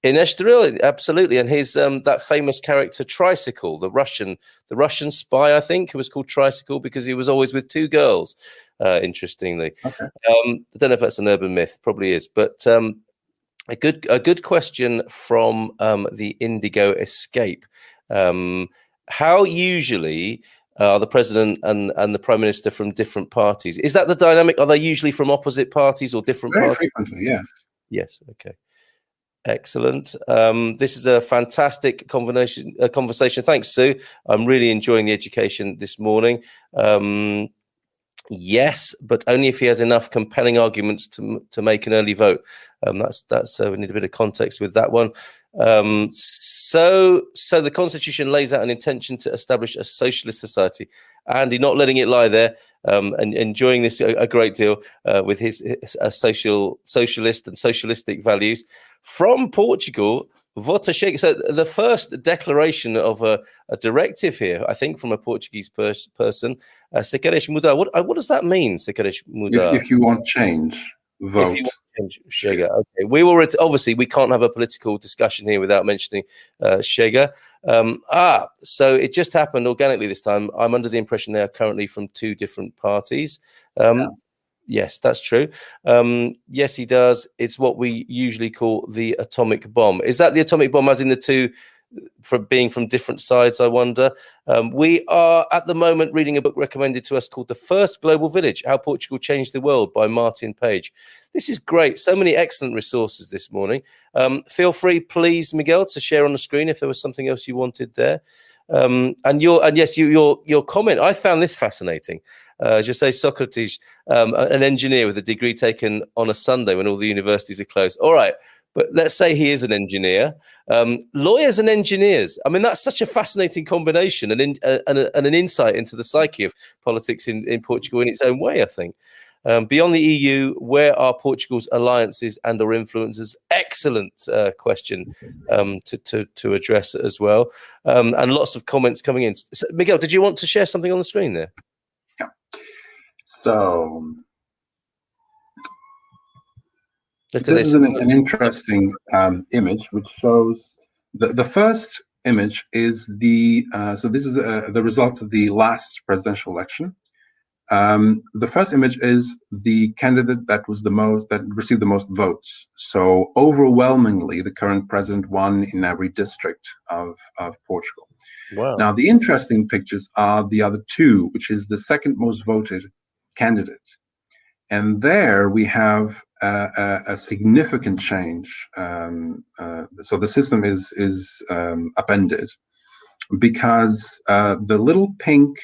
Speaker 1: In Estoril, absolutely, and his that famous character Tricycle, the Russian spy, I think, who was called Tricycle because he was always with 2 girls. Interestingly, okay. I don't know if that's an urban myth, probably is, but a good question from the Indigo Escape. How usually are the president and the prime minister from different parties? Is that the dynamic? Are they usually from opposite parties or different parties?
Speaker 2: Very frequently, yes.
Speaker 1: Yes. Okay. Excellent. This is a fantastic conversation. Thanks, Sue. I'm really enjoying the education this morning. Yes, but only if he has enough compelling arguments to make an early vote. That's we need a bit of context with that one. So the Constitution lays out an intention to establish a socialist society. Andy, not letting it lie there, and enjoying this a great deal with his socialist and socialistic values. From Portugal, Vota Chega. So the first declaration of a directive here, I think, from a Portuguese person, Se queres mudar. What does that mean, Se queres mudar?
Speaker 2: If you want change, vote.
Speaker 1: If you want change, Chega. Okay. We will obviously we can't have a political discussion here without mentioning Chega. So it just happened organically this time. I'm under the impression they are currently from 2 different parties. Yes, that's true. Yes, he does. It's what we usually call the atomic bomb. Is that the atomic bomb as in the 2 from being from different sides, I wonder? We are at the moment reading a book recommended to us called The First Global Village, How Portugal Changed the World by Martin Page. This is great. So many excellent resources this morning. Feel free, please, Miguel, to share on the screen if there was something else you wanted there. And your comment, I found this fascinating. José Socrates, an engineer with a degree taken on a Sunday when all the universities are closed. All right, but let's say he is an engineer. Lawyers and engineers. I mean, that's such a fascinating combination and an insight into the psyche of politics in Portugal in its own way, I think. Beyond the EU, where are Portugal's alliances and or influences? Excellent question to address as well. And lots of comments coming in. So, Miguel, did you want to share something on the screen there?
Speaker 2: Yeah. So this is an interesting image, which shows the first image is the so this is the results of the last presidential election. The first image is the candidate that received the most votes. So overwhelmingly, the current president won in every district of Portugal.
Speaker 1: Wow.
Speaker 2: Now, the interesting pictures are the other two, which is the second most voted candidate. And there we have a significant change. So the system is upended because the little pink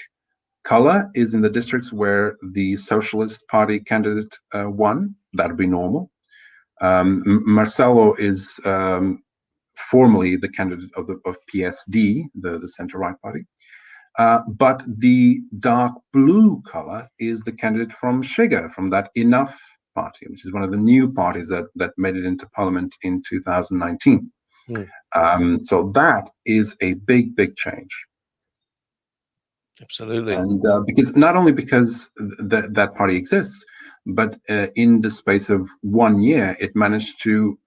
Speaker 2: color is in the districts where the Socialist Party candidate won. That would be normal. Marcelo is formally the candidate of PSD, the center-right party. But the dark blue color is the candidate from Chega, from that Enough party, which is one of the new parties that made it into parliament in 2019. So that is a big change.
Speaker 1: Absolutely.
Speaker 2: And because not only because that party exists, but in the space of 1 year, it managed to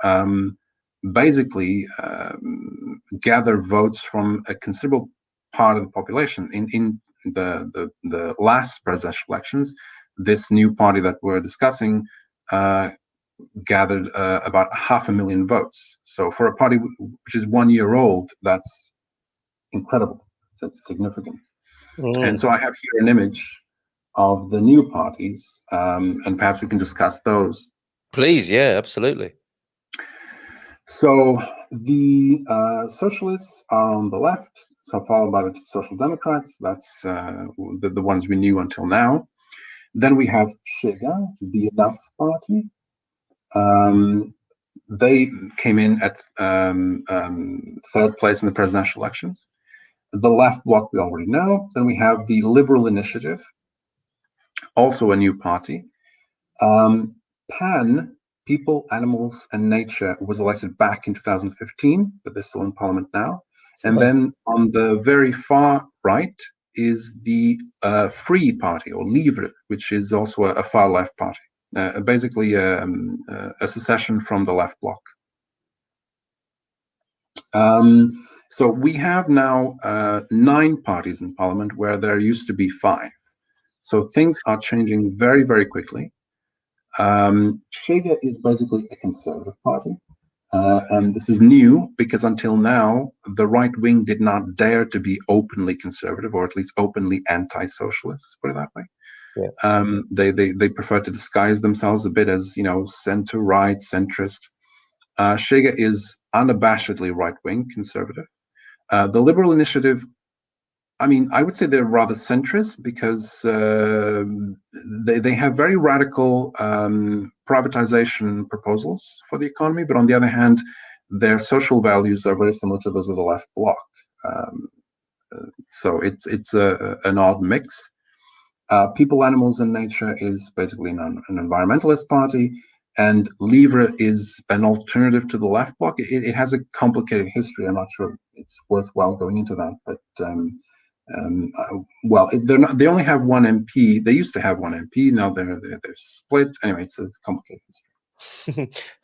Speaker 2: basically gather votes from a considerable part of the population. In the last presidential elections, this new party that we're discussing gathered about 500,000 votes. So for a party which is 1 year old, that's incredible. That's significant. And so I have here an image of the new parties, and perhaps we can discuss those.
Speaker 1: Please, yeah, absolutely.
Speaker 2: So the socialists are on the left, so followed by the Social Democrats. That's the ones we knew until now. Then we have Chega, the Enough party. They came in at third place in the presidential elections. The left bloc we already know. Then we have the Liberal Initiative, also a new party. PAN, People, Animals and Nature, was elected back in 2015, but they're still in parliament now. And then on the very far right is the Free Party, or Livre, which is also a far left party, basically a secession from the left bloc. So we have now 9 parties in parliament where there used to be 5. So things are changing very quickly. Chega is basically a conservative party. And this is new because until now, the right wing did not dare to be openly conservative, or at least openly anti-socialist, put it that way. Yeah. They prefer to disguise themselves a bit as, center-right, centrist. Chega is unabashedly right-wing conservative. The Liberal Initiative, I would say they're rather centrist because they have very radical privatization proposals for the economy, but on the other hand, their social values are very similar to those of the left bloc. So it's an odd mix. People, Animals and Nature is basically an environmentalist party, and Livre is an alternative to the left bloc. It has a complicated history. I'm not sure it's worthwhile going into that, but well, they only have 1 MP. They used to have 1 MP. Now they're split. Anyway, it's a complicated history.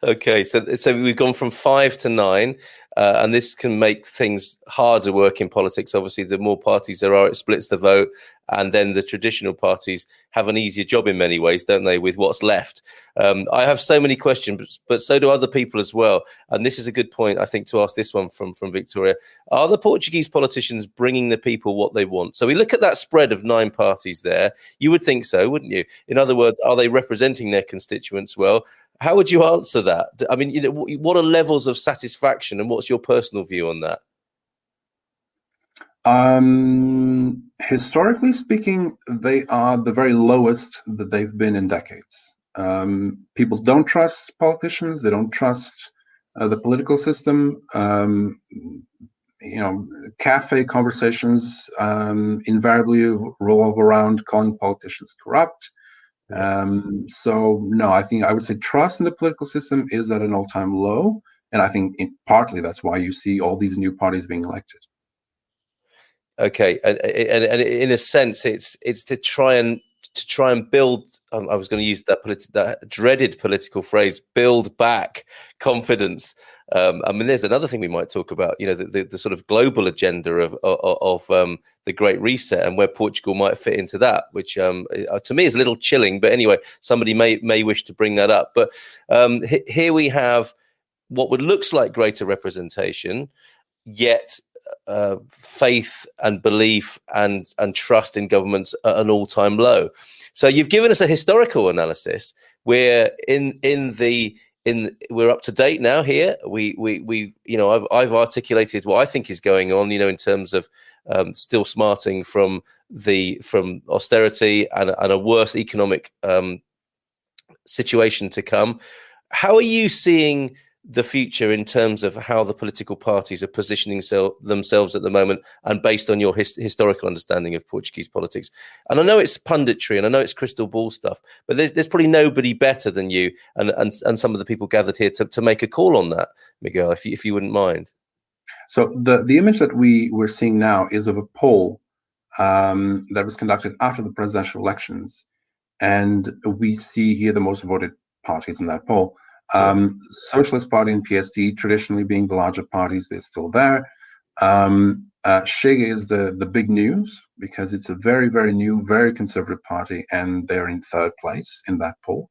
Speaker 1: Okay, so we've gone from 5 to 9, and this can make things harder to work in politics. Obviously, the more parties there are, it splits the vote, and then the traditional parties have an easier job in many ways, don't they, with what's left? I have so many questions, but so do other people as well. And this is a good point, I think, to ask this one from Victoria. Are the Portuguese politicians bringing the people what they want? So we look at that spread of 9 parties there. You would think so, wouldn't you? In other words, are they representing their constituents well? How would you answer that? I mean, what are levels of satisfaction, and what's your personal view on that?
Speaker 2: Historically speaking, they are the very lowest that they've been in decades. People don't trust politicians. They don't trust the political system. Cafe conversations invariably revolve around calling politicians corrupt.
Speaker 1: Yeah.
Speaker 2: So no, I think I would say trust in the political system is at an all-time low, and I think partly that's why you see all these new parties being elected.
Speaker 1: Okay, and in a sense, it's to try and build. I was going to use that dreaded political phrase, build back confidence. I mean, there's another thing we might talk about. You know, the sort of global agenda of the Great Reset and where Portugal might fit into that, which to me is a little chilling. But anyway, somebody may wish to bring that up. But here we have what looks like greater representation, yet faith and belief and trust in governments at an all-time low. So you've given us a historical analysis. We're we're up to date now here. We you know, I've articulated what I think is going on, you know, in terms of still smarting from austerity and a worse economic situation to come. How are you seeing the future in terms of how the political parties are positioning themselves at the moment, and based on your historical understanding of Portuguese politics? And I know it's punditry and I know it's crystal ball stuff, but there's probably nobody better than you and some of the people gathered here to make a call on that, Miguel, if you wouldn't mind.
Speaker 2: So the image that we're seeing now is of a poll that was conducted after the presidential elections, and we see here the most voted parties in that poll. Socialist Party and PSD traditionally being the larger parties, they're still there. Chega is the big news because it's a very, very new, very conservative party, and they're in third place in that poll.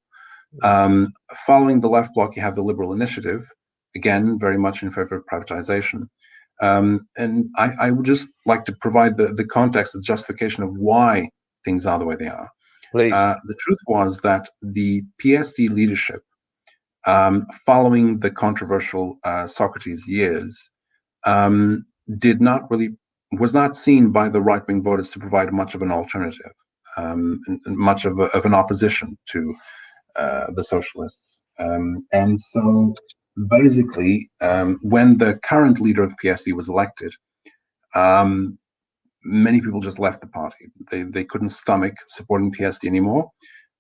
Speaker 2: Following the left bloc, you have the Liberal Initiative, again, very much in favor of privatization. And I would just like to provide the context, the justification of why things are the way they are.
Speaker 1: Please.
Speaker 2: The truth was that the PSD leadership, following the controversial Socrates years, was not seen by the right-wing voters to provide much of an alternative, and much of an opposition to the socialists. And so basically, when the current leader of PSD was elected, many people just left the party. They couldn't stomach supporting PSD anymore.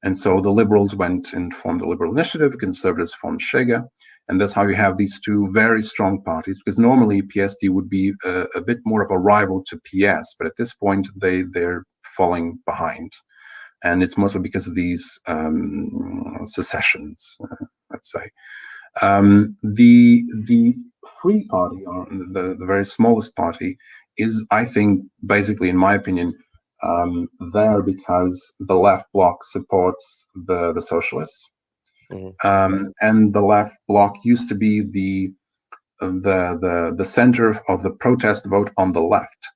Speaker 2: And so the liberals went and formed the Liberal Initiative, conservatives formed Chega, and that's how you have these two very strong parties, because normally PSD would be a bit more of a rival to PS, but at this point they're falling behind. And it's mostly because of these secessions, let's say. The Free Party, or the very smallest party, is, I think, basically, in my opinion, there because the left bloc supports the socialists, and the left bloc used to be the center of the protest vote on the left.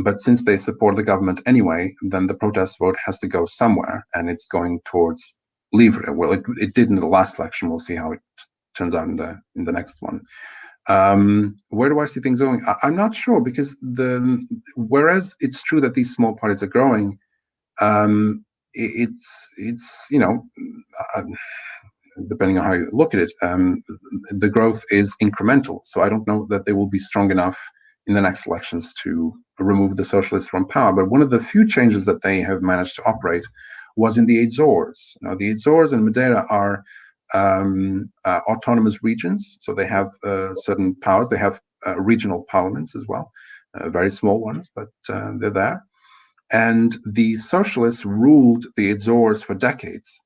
Speaker 2: But since they support the government anyway, then the protest vote has to go somewhere, and it's going towards Livre. Well, it did in the last election. We'll see how it turns out in the next one. Where do I see things going? I'm not sure, because whereas it's true that these small parties are growing, it's you know, depending on how you look at it, the growth is incremental. So I don't know that they will be strong enough in the next elections to remove the socialists from power. But one of the few changes that they have managed to operate was in the Azores. Now, the Azores and Madeira are autonomous regions, so they have certain powers. They have regional parliaments as well, very small ones, but they're there. And the socialists ruled the Azores for decades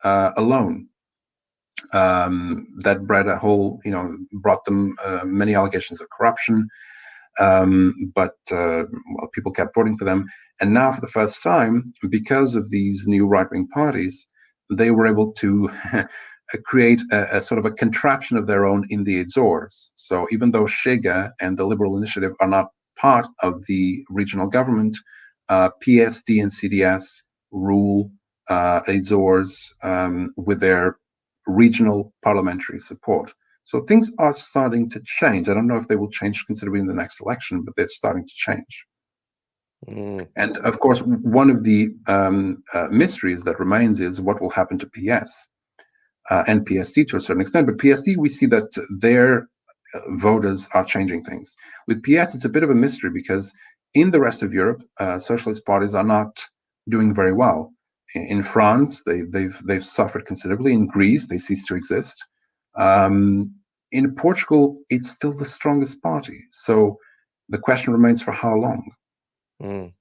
Speaker 2: alone. That bred a whole, you know, brought them many allegations of corruption, but well, people kept voting for them. And now, for the first time, because of these new right-wing parties, they were able to create a sort of a contraption of their own in the Azores. So even though Chega and the Liberal Initiative are not part of the regional government, PSD and CDS rule Azores with their regional parliamentary support. So things are starting to change. I don't know if they will change considerably in the next election, but they're starting to change. And of course, one of the mysteries that remains is what will happen to PS and PSD to a certain extent. But PSD, we see that their voters are changing things. With PS, it's a bit of a mystery because in the rest of Europe, socialist parties are not doing very well. In France, they've suffered considerably. In Greece, they ceased to exist. In Portugal, it's still the strongest party. So the question remains, for how long?
Speaker 1: Mm.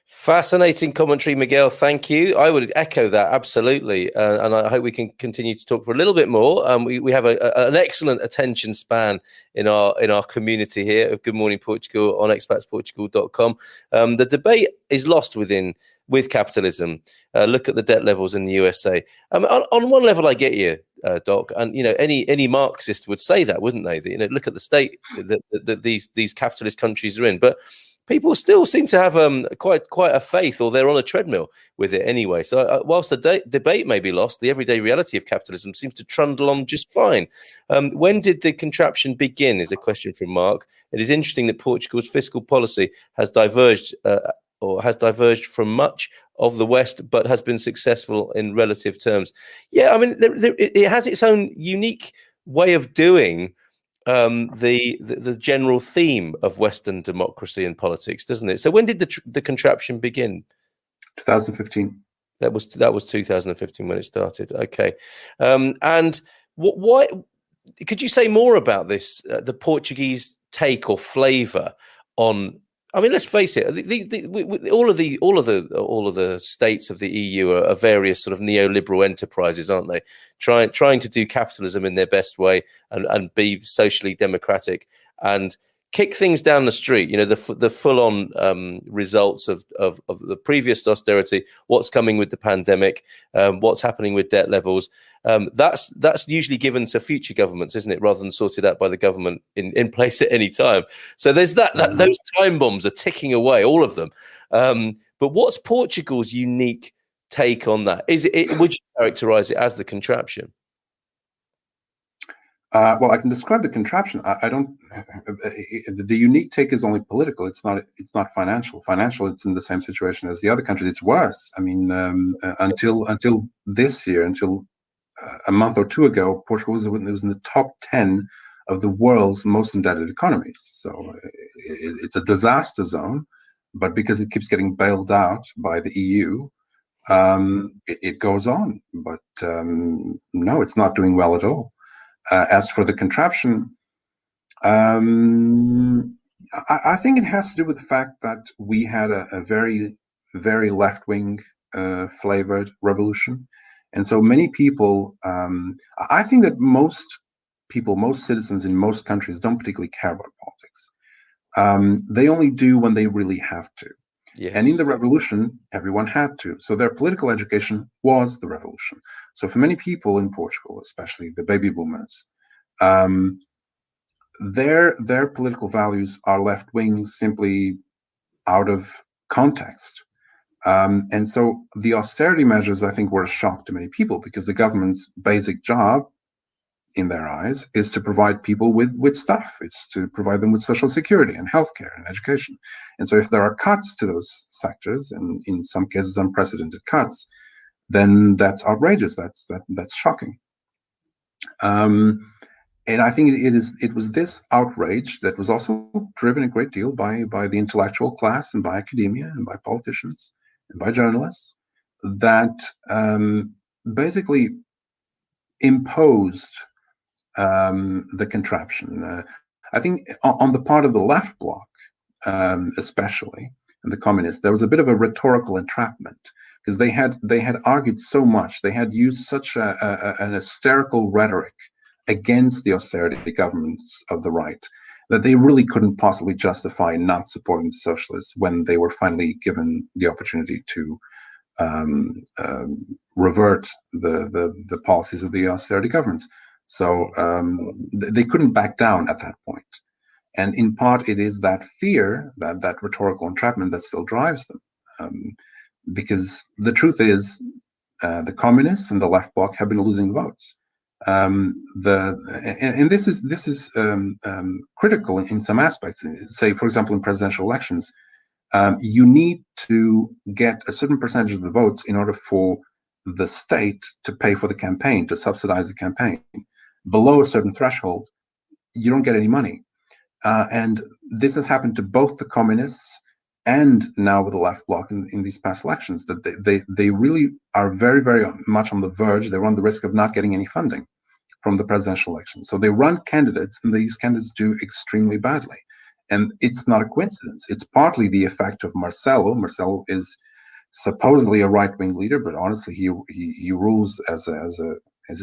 Speaker 1: Fascinating commentary, Miguel. Thank you. I would echo that absolutely, and I hope we can continue to talk for a little bit more. We have an excellent attention span in our community here of Good Morning Portugal on expatsportugal.com. The debate is lost with capitalism. Look at the debt levels in the USA. On one level, I get you, Doc, and any Marxist would say that, wouldn't they? That, look at the state that these capitalist countries are in, but people still seem to have quite a faith, or they're on a treadmill with it anyway. So whilst the debate may be lost, the everyday reality of capitalism seems to trundle on just fine. When did the contraption begin is a question from Mark. It is interesting that Portugal's fiscal policy has diverged from much of the West, but has been successful in relative terms. Yeah, I mean, it has its own unique way of doing the general theme of Western democracy and politics, doesn't it? So when did the contraption begin?
Speaker 2: 2015.
Speaker 1: That was 2015 when it started. Okay, and why? Could you say more about this? The Portuguese take or flavour on. I mean, let's face it. All of the states of the EU are various sort of neoliberal enterprises, aren't they? Trying to do capitalism in their best way and be socially democratic and kick things down the street. The full-on results of the previous austerity, what's coming with the pandemic, what's happening with debt levels. That's usually given to future governments, isn't it, rather than sorted out by the government in place at any time. So there's that those time bombs are ticking away, all of them. But what's Portugal's unique take on that? Would you characterize it as the contraption?
Speaker 2: Well, I can describe the contraption. I don't. The unique take is only political. It's not financial. Financial, it's in the same situation as the other countries. It's worse. I mean, until this year, until a month or two ago, Portugal was in the top 10 of the world's most indebted economies. So it's a disaster zone. But because it keeps getting bailed out by the EU, it goes on. But no, it's not doing well at all. As for the contraption, I think it has to do with the fact that we had a very, very left-wing flavored revolution. And so many people, I think that most citizens in most countries don't particularly care about politics. They only do when they really have to. Yes. And in the revolution, everyone had to. So their political education was the revolution. So for many people in Portugal, especially the baby boomers, their political values are left-wing simply out of context. And so the austerity measures, I think, were a shock to many people because the government's basic job, in their eyes, is to provide people with stuff. It's to provide them with social security and healthcare and education. And so if there are cuts to those sectors, and in some cases unprecedented cuts, then that's outrageous. That's shocking. And I think it was this outrage that was also driven a great deal by the intellectual class and by academia and by politicians and by journalists that basically imposed the contraption. I think on the part of the left bloc, especially, and the communists, there was a bit of a rhetorical entrapment because they had argued so much, they had used such an hysterical rhetoric against the austerity governments of the right that they really couldn't possibly justify not supporting the socialists when they were finally given the opportunity to revert the policies of the austerity governments. So they couldn't back down at that point. And in part, it is that fear, that rhetorical entrapment that still drives them. Because the truth is, the communists and the left bloc have been losing votes. And this is critical in some aspects. Say, for example, in presidential elections, you need to get a certain percentage of the votes in order for the state to pay for the campaign, to subsidize the campaign. Below a certain threshold, you don't get any money. And this has happened to both the communists and now with the left bloc in these past elections, that they really are very, very much on the verge. They run the risk of not getting any funding from the presidential election. So they run candidates, and these candidates do extremely badly. And it's not a coincidence. It's partly the effect of Marcelo. Marcelo is supposedly a right-wing leader, but honestly, he rules as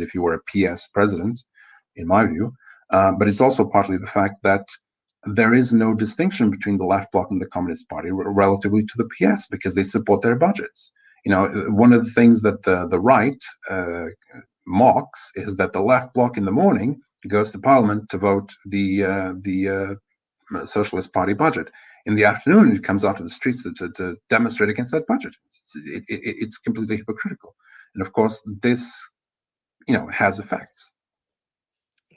Speaker 2: if he were a PS president, in my view. But it's also partly the fact that there is no distinction between the left bloc and the Communist Party relatively to the PS, because they support their budgets. One of the things that the right mocks is that the left bloc in the morning goes to parliament to vote the Socialist Party budget. In the afternoon, it comes out to the streets to demonstrate against that budget. It's completely hypocritical, and of course, this has effects.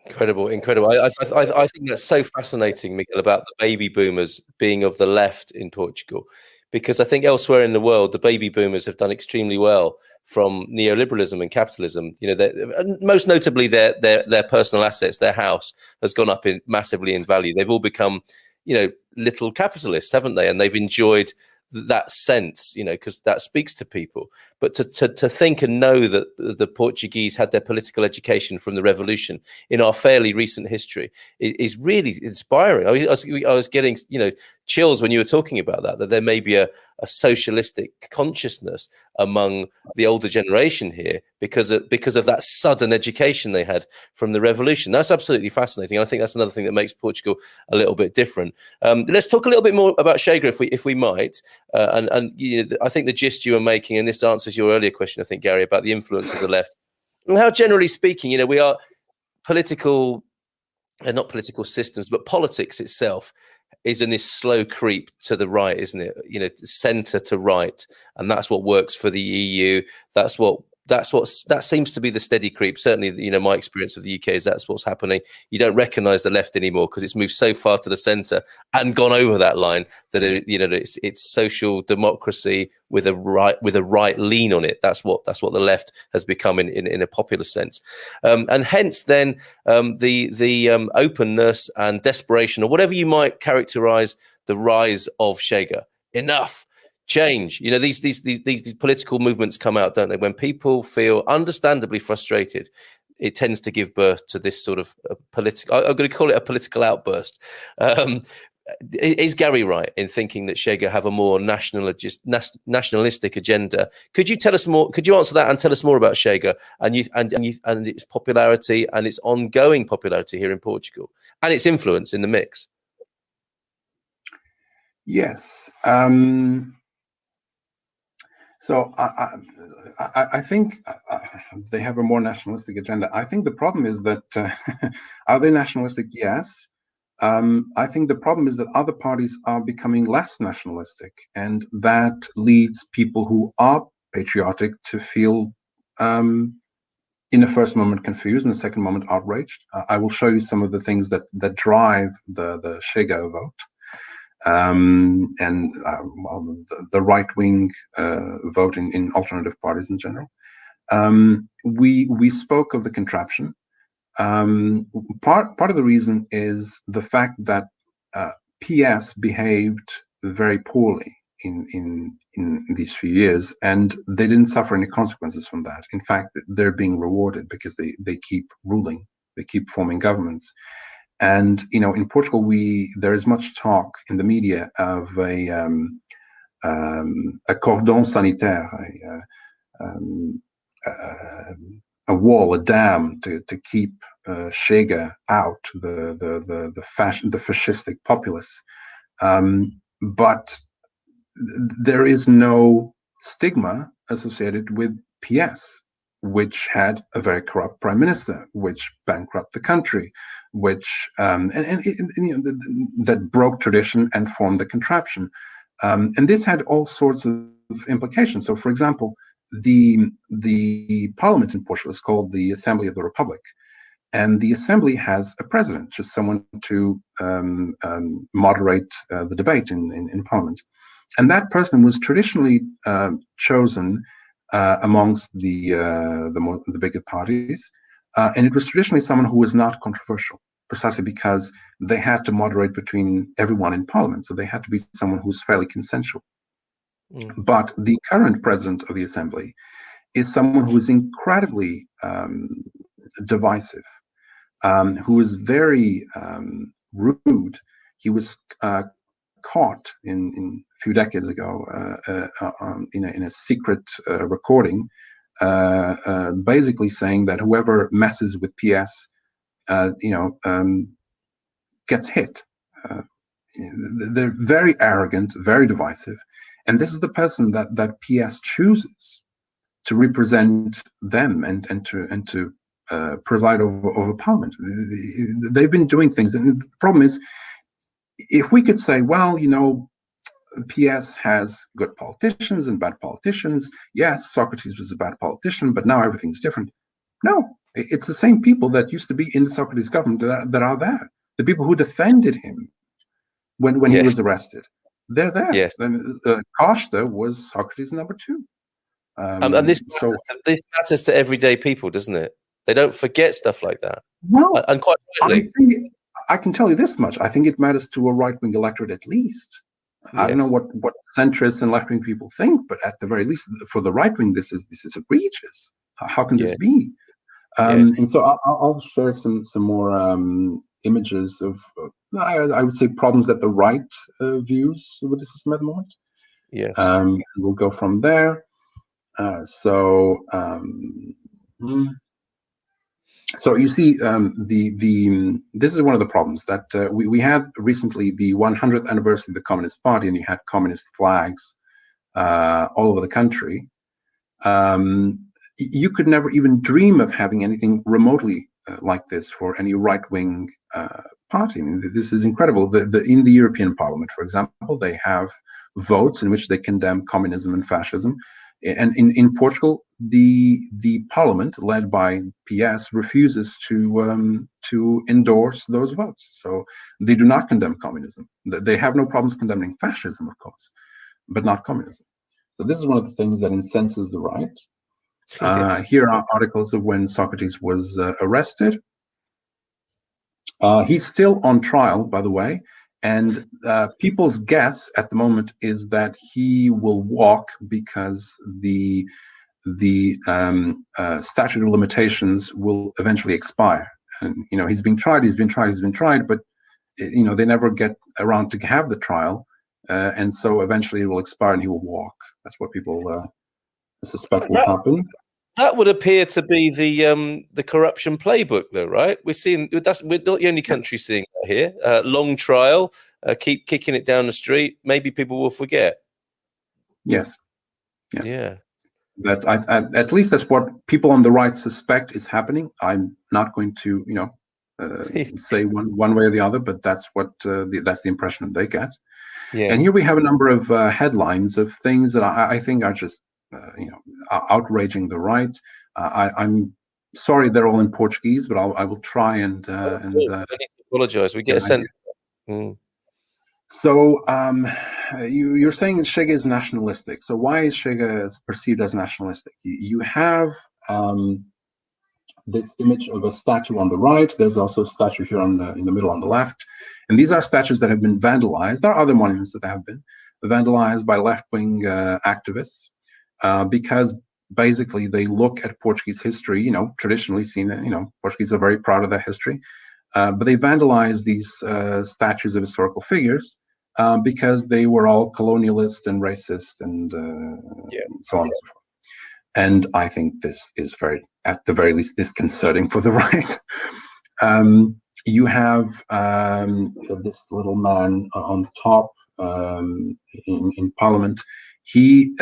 Speaker 1: Incredible. I think that's so fascinating, Miguel, about the baby boomers being of the left in Portugal, because I think elsewhere in the world, the baby boomers have done extremely well from neoliberalism and capitalism. Most notably, their personal assets, their house has gone up massively in value. They've all become, little capitalists, haven't they? And they've enjoyed that sense, because that speaks to people. But to think and know that the Portuguese had their political education from the revolution in our fairly recent history is really inspiring. I was getting chills when you were talking about that there may be a socialistic consciousness among the older generation here because of that sudden education they had from the revolution. That's absolutely fascinating. I think that's another thing that makes Portugal a little bit different. Let's talk a little bit more about Chega, if we might. I think the gist you were making, and this answers your earlier question, I think, Gary, about the influence of the left and how, generally speaking, we are political, not political systems, but politics itself is in this slow creep to the right, isn't it? Center to right, and that's what works for the EU. That seems to be the steady creep. Certainly, my experience of the UK is that's what's happening. You don't recognise the left anymore because it's moved so far to the centre and gone over that line that it's social democracy with a right lean on it. That's what the left has become in a popular sense, and hence then the openness and desperation, or whatever you might characterise the rise of Chega. Enough. Change. These political movements come out, don't they? When people feel understandably frustrated, it tends to give birth to this sort of political. I'm going to call it a political outburst. Is Gary right in thinking that Chega have a more nationalistic agenda? Could you tell us more? Could you answer that and tell us more about Chega and its popularity and its ongoing popularity here in Portugal and its influence in the mix?
Speaker 2: Yes. So I think they have a more nationalistic agenda. I think the problem is that are they nationalistic? Yes. I think the problem is that other parties are becoming less nationalistic, and that leads people who are patriotic to feel in the first moment confused, in the second moment outraged. I will show you some of the things that drive the Chega vote. The right-wing vote in alternative parties in general. We spoke of the contraption. Part of the reason is the fact that PS behaved very poorly in these few years, and they didn't suffer any consequences from that. In fact, they're being rewarded because they keep ruling, they keep forming governments. And in Portugal, there is much talk in the media of a cordon sanitaire, a wall, a dam to keep Chega out, the fascistic populace. But there is no stigma associated with PS, which had a very corrupt prime minister, which bankrupted the country, which that broke tradition and formed the contraption. And this had all sorts of implications. So, for example, the parliament in Portugal is called the Assembly of the Republic, and the assembly has a president, just someone to moderate the debate in parliament. And that person was traditionally chosen amongst the bigger parties, and it was traditionally someone who was not controversial. precisely because they had to moderate between everyone in parliament. So they had to be someone who's fairly consensual. But the current president of the assembly is someone who is incredibly divisive, who is very rude. He was caught in a few decades ago in a secret recording, basically saying that whoever messes with PS, gets hit. They're very arrogant, very divisive, and this is the person that PS chooses to represent them and to preside over Parliament. They've been doing things, and the problem is, if we could say, well, PS has good politicians and bad politicians. Yes, Socrates was a bad politician, but now everything's different. No, it's the same people that used to be in the Socrates government that are there. The people who defended him when he was arrested, they're there.
Speaker 1: Yes.
Speaker 2: Costa was Socrates #2.
Speaker 1: And this matters to everyday people, doesn't it? They don't forget stuff like that.
Speaker 2: Well,
Speaker 1: and quite rightly.
Speaker 2: I can tell you this much. I think it matters to a right-wing electorate at least. Yes. I don't know what centrists and left-wing people think, but at the very least, for the right-wing, this is egregious. How can this be? And so I'll share some more images of, I would say, problems that the right views with the system at the moment.
Speaker 1: Yes.
Speaker 2: We'll go from there. So you see, this is one of the problems that we had recently, the 100th anniversary of the Communist Party, and you had communist flags all over the country. You could never even dream of having anything remotely like this for any right-wing party. I mean, this is incredible. In the European Parliament, for example, they have votes in which they condemn communism and fascism. And in Portugal, the parliament, led by PS, refuses to endorse those votes. So they do not condemn communism. They have no problems condemning fascism, of course, but not communism. So this is one of the things that incenses the right. Here are articles of when Socrates was arrested. He's still on trial, by the way. And people's guess at the moment is that he will walk because the statute of limitations will eventually expire. And he's been tried, but they never get around to have the trial, and so eventually it will expire and he will walk. That's what people suspect will happen.
Speaker 1: That would appear to be the corruption playbook, though, right? We're not the only country seeing that here. Long trial, keep kicking it down the street. Maybe people will forget.
Speaker 2: Yes.
Speaker 1: Yeah.
Speaker 2: That's at least that's what people on the right suspect is happening. I'm not going to say one way or the other, but that's what that's the impression that they get. Yeah. And here we have a number of headlines of things that I think are just outraging the right. I'm sorry they're all in Portuguese, but I will try and
Speaker 1: I need to apologize. We get a sense.
Speaker 2: So you're saying that Chega is nationalistic. So why is Chega perceived as nationalistic? You have this image of a statue on the right. There's also a statue here in the middle on the left. And these are statues that have been vandalized. There are other monuments that have been vandalized by left-wing activists because basically they look at Portuguese history, traditionally seen that, Portuguese are very proud of that history. But they vandalize these statues of historical figures because they were all colonialist and racist and so on and so forth. And I think this is at the very least, disconcerting for the right. You have this little man on top in Parliament. He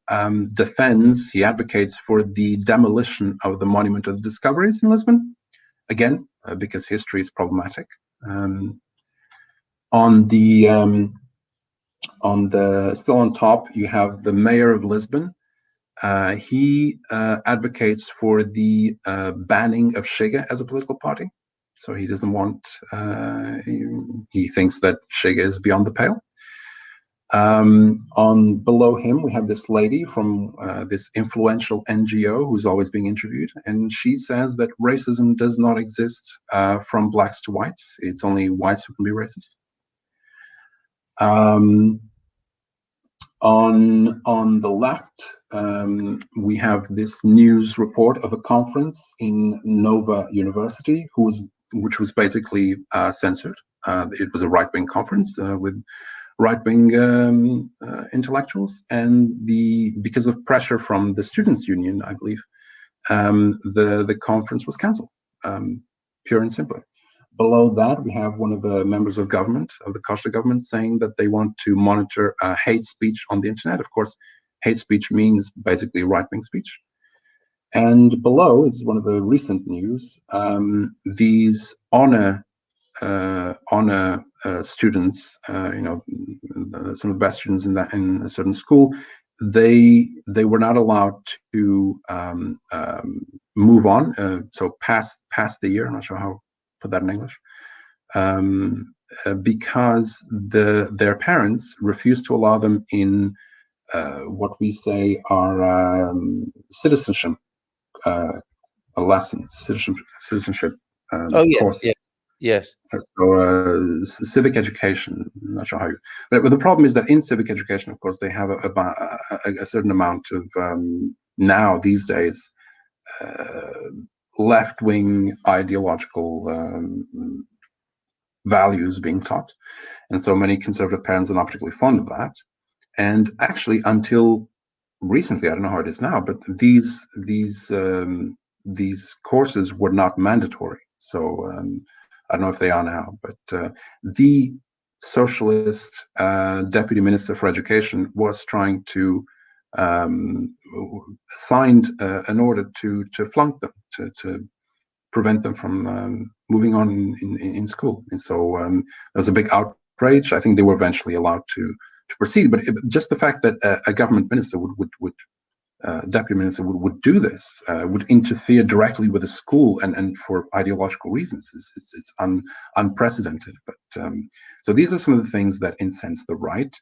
Speaker 2: advocates for the demolition of the Monument of the Discoveries in Lisbon. Again, because history is problematic. Still on top, you have the mayor of Lisbon. He advocates for the banning of Chega as a political party. So he doesn't want. He thinks that Chega is beyond the pale. On below him, we have this lady from this influential NGO who's always being interviewed, and she says that racism does not exist from blacks to whites. It's only whites who can be racist. On the left, we have this news report of a conference in Nova University, which was basically censored. It was a right-wing conference with right-wing intellectuals, and because of pressure from the students' union, I believe, the conference was cancelled, pure and simple. Below that, we have one of the members of government, of the Costa government, saying that they want to monitor hate speech on the internet. Of course, hate speech means basically right-wing speech. And below is one of the recent news. These honor students, some of the best students in a certain school, they were not allowed to move on. So past the year, I'm not sure how put that in English, because their parents refused to allow them in what we say are citizenship lessons, citizenship
Speaker 1: Oh yes,
Speaker 2: courses.
Speaker 1: Yes.
Speaker 2: So civic education, I'm not sure how but the problem is that in civic education, of course, they have a certain amount of now these days left-wing ideological values being taught, and so many conservative parents are not particularly fond of that. And actually, until recently, I don't know how it is now, but these courses were not mandatory. So I don't know if they are now, but the socialist deputy minister for education was trying to signed an order to flunk them, to prevent them from moving on in school. And so there was a big outrage. I think they were eventually allowed to proceed, but just the fact that a government minister deputy minister would do this, would interfere directly with a school and for ideological reasons, it's unprecedented. But so these are some of the things that incense the right.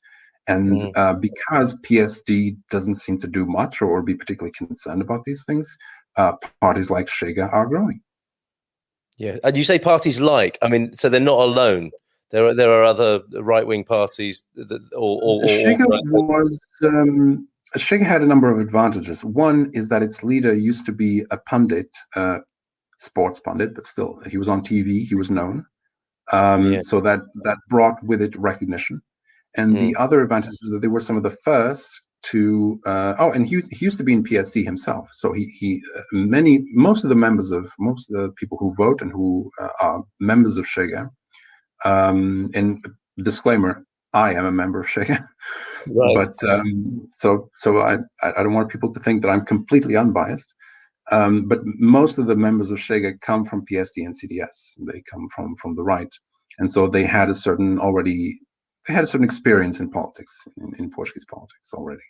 Speaker 2: And because PSD doesn't seem to do much or be particularly concerned about these things, parties like Chega are growing.
Speaker 1: Yeah, and you say parties like, I mean, so they're not alone. There are other right-wing parties
Speaker 2: Chega had a number of advantages. One is that its leader used to be a pundit, sports pundit, but still, he was on TV, he was known. So that brought with it recognition. And the other advantage is that they were some of the first to and he used to be in PSD himself. So most of the people who vote and who are members of Chega, and disclaimer, I am a member of Chega. Right. But so I don't want people to think that I'm completely unbiased. But most of the members of Chega come from PSD and CDS. They come from the right, and so they had a certain experience in politics, in Portuguese politics already.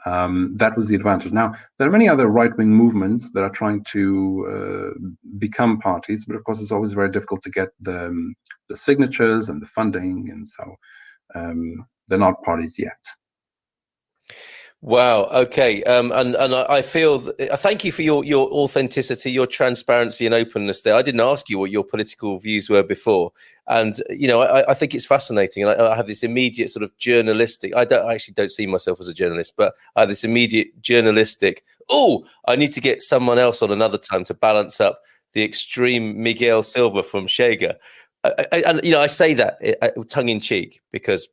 Speaker 2: That was the advantage. Now, there are many other right-wing movements that are trying to become parties, but of course it's always very difficult to get the signatures and the funding, and so they're not parties yet.
Speaker 1: Wow. Okay. And I feel thank you for your authenticity, your transparency and openness there. I didn't ask you what your political views were before, and I think it's fascinating. And I have this immediate sort of journalistic. I actually don't see myself as a journalist, but I have this immediate journalistic. Oh, I need to get someone else on another time to balance up the extreme Miguel Silva from Chega. And I say that tongue in cheek because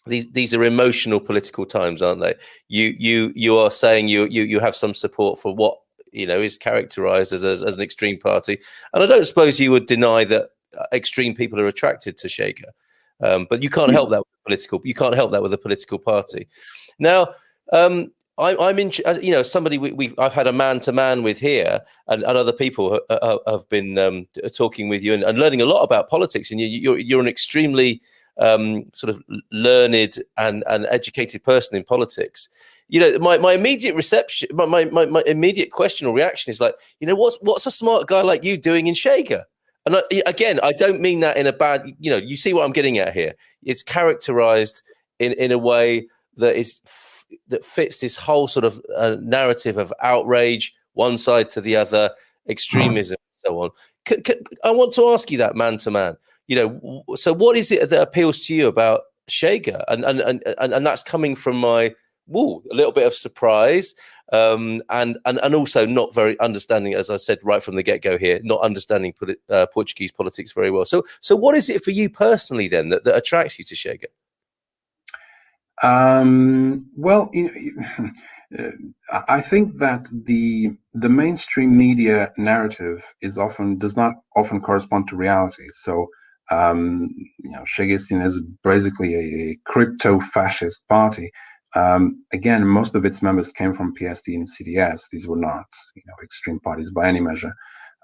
Speaker 1: these are emotional political times, aren't they? You are saying you have some support for what is characterized as an extreme party, and I don't suppose you would deny that extreme people are attracted to Chega, but you can't help that with political. You can't help that with a political party. Now, I'm in, somebody I've had a man-to-man with here, and other people have been talking with you and learning a lot about politics, and you're an extremely sort of learned and educated person in politics. My immediate reception, my immediate question or reaction is like, what's a smart guy like you doing in Chega? And again, I don't mean that in a bad, you see what I'm getting at here. It's characterized in a way that that fits this whole sort of narrative of outrage, one side to the other, extremism, and so on. I want to ask you that man to man. So what is it that appeals to you about Chega? And that's coming from my a little bit of surprise, and also not very understanding, as I said right from the get-go here, not understanding Portuguese politics very well. So what is it for you personally then that attracts you to Chega?
Speaker 2: Well, I think that the mainstream media narrative does not often correspond to reality. So, Chega is seen as basically a crypto-fascist party. Again, most of its members came from PSD and CDS. These were not, extreme parties by any measure.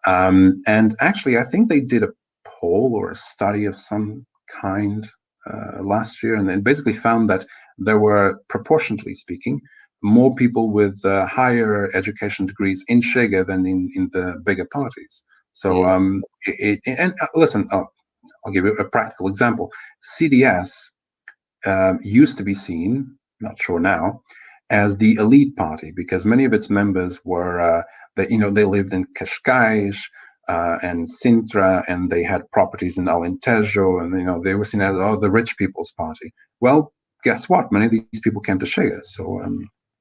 Speaker 2: And actually, I think they did a poll or a study of some kind last year, and then basically found that there were, proportionately speaking, more people with higher education degrees in Chega than in the bigger parties. So, listen, I'll give you a practical example. CDS used to be seen, not sure now, as the elite party, because many of its members were, they lived in Cascais and Sintra, and they had properties in Alentejo, and they were seen as the rich people's party. Well, guess what? Many of these people came to Chega, so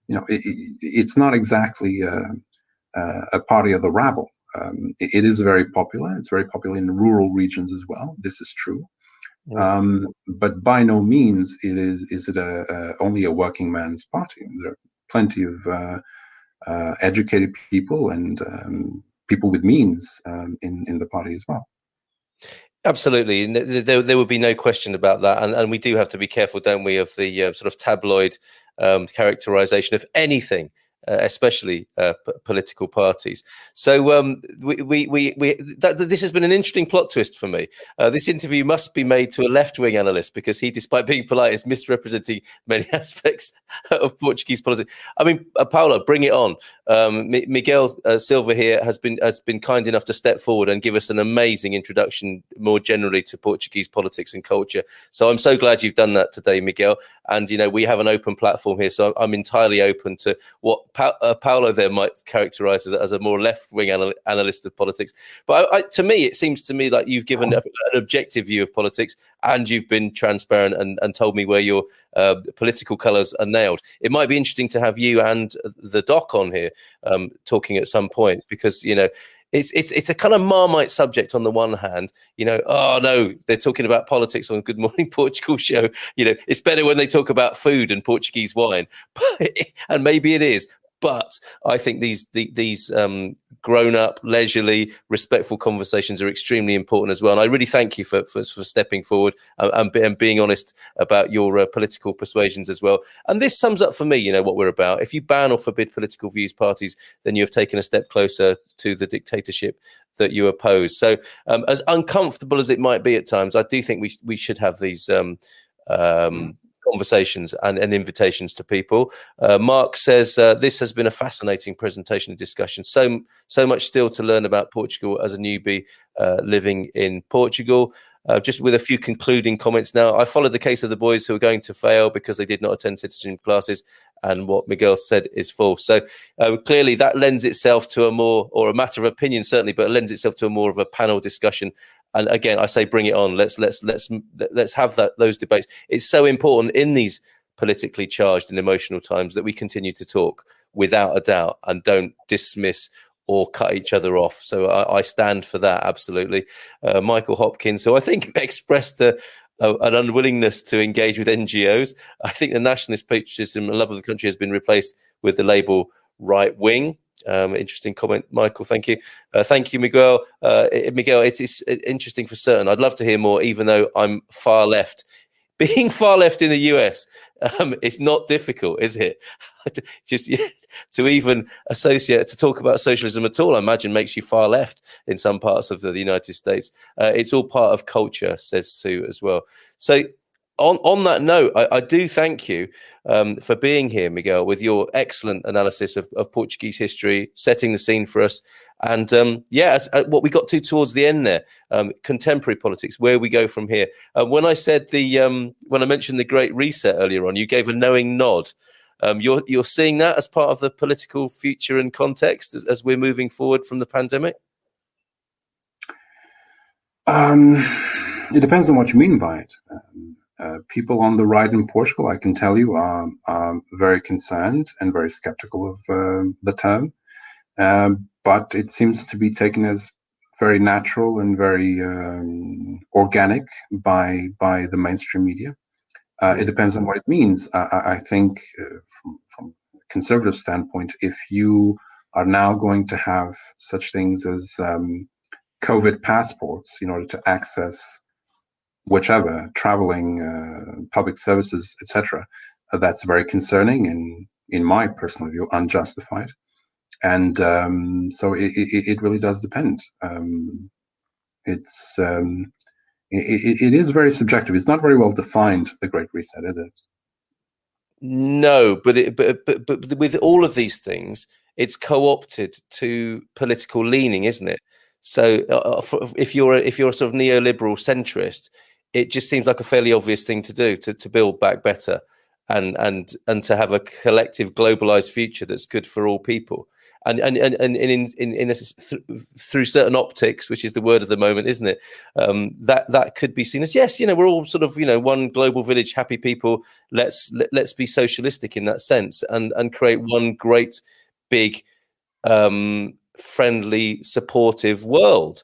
Speaker 2: it's not exactly a party of the rabble. It is very popular. It's very popular in rural regions as well. This is true. But by no means is it only a working man's party. There are plenty of educated people and people with means in the party as well.
Speaker 1: Absolutely. There would be no question about that. And we do have to be careful, don't we, of the sort of tabloid characterization of anything, especially political parties. So this has been an interesting plot twist for me. This interview must be made to a left-wing analyst, because he, despite being polite, is misrepresenting many aspects of Portuguese politics. I mean, Paulo, bring it on. Miguel Silva here has been kind enough to step forward and give us an amazing introduction more generally to Portuguese politics and culture. So I'm so glad you've done that today, Miguel. And, we have an open platform here, so I'm entirely open to what Paulo there might characterize as a more left-wing analyst of politics. But to me, it seems to me like you've given an objective view of politics, and you've been transparent and told me where your political colours are nailed. It might be interesting to have you and the doc on here talking at some point, because, it's a kind of Marmite subject on the one hand, oh no, they're talking about politics on Good Morning Portugal show. It's better when they talk about food and Portuguese wine, and maybe it is. But I think these grown-up, leisurely, respectful conversations are extremely important as well. And I really thank you for stepping forward and being honest about your political persuasions as well. And this sums up for me, what we're about. If you ban or forbid political views parties, then you have taken a step closer to the dictatorship that you oppose. So as uncomfortable as it might be at times, I do think we should have these conversations and invitations to people. Mark says this has been a fascinating presentation and discussion. So much still to learn about Portugal as a newbie living in Portugal. Just with a few concluding comments now. I followed the case of the boys who are going to fail because they did not attend citizenship classes, and what Miguel said is false. So clearly that lends itself to a more, or a matter of opinion certainly, but it lends itself to a more of a panel discussion. And again, I say bring it on. Let's have those debates. It's so important in these politically charged and emotional times that we continue to talk without a doubt and don't dismiss or cut each other off. So I stand for that, absolutely. Michael Hopkins, who I think expressed an unwillingness to engage with NGOs. I think the nationalist patriotism and love of the country has been replaced with the label right wing. Interesting comment, Michael. Thank you. Thank you, Miguel. Miguel, it's interesting for certain. I'd love to hear more, even though I'm far left. Being far left in the US, it's not difficult, is it? Just to even to talk about socialism at all, I imagine makes you far left in some parts of the United States. It's all part of culture, says Sue as well. So On that note, I do thank you for being here, Miguel, with your excellent analysis of Portuguese history, setting the scene for us. And what we got to towards the end there, contemporary politics, where we go from here. When I said when I mentioned the Great Reset earlier on, you gave a knowing nod. You're seeing that as part of the political future and context as we're moving forward from the pandemic?
Speaker 2: It depends on what you mean by it. People on the right in Portugal, I can tell you, are very concerned and very skeptical of the term. But it seems to be taken as very natural and very organic by the mainstream media. It depends on what it means. I think from a conservative standpoint, if you are now going to have such things as COVID passports in order to access whichever, traveling, public services, etc., that's very concerning and, in my personal view, unjustified. And so it really does depend. It is very subjective. It's not very well defined, the Great Reset, is it?
Speaker 1: No, but with all of these things, it's co-opted to political leaning, isn't it? So if you're a sort of neoliberal centrist, it just seems like a fairly obvious thing to do to build back better and to have a collective globalized future that's good for all people. And through certain optics, which is the word of the moment, isn't it? That could be seen as, yes, we're all sort of one global village, happy people. Let's be socialistic in that sense and create one great big friendly, supportive world.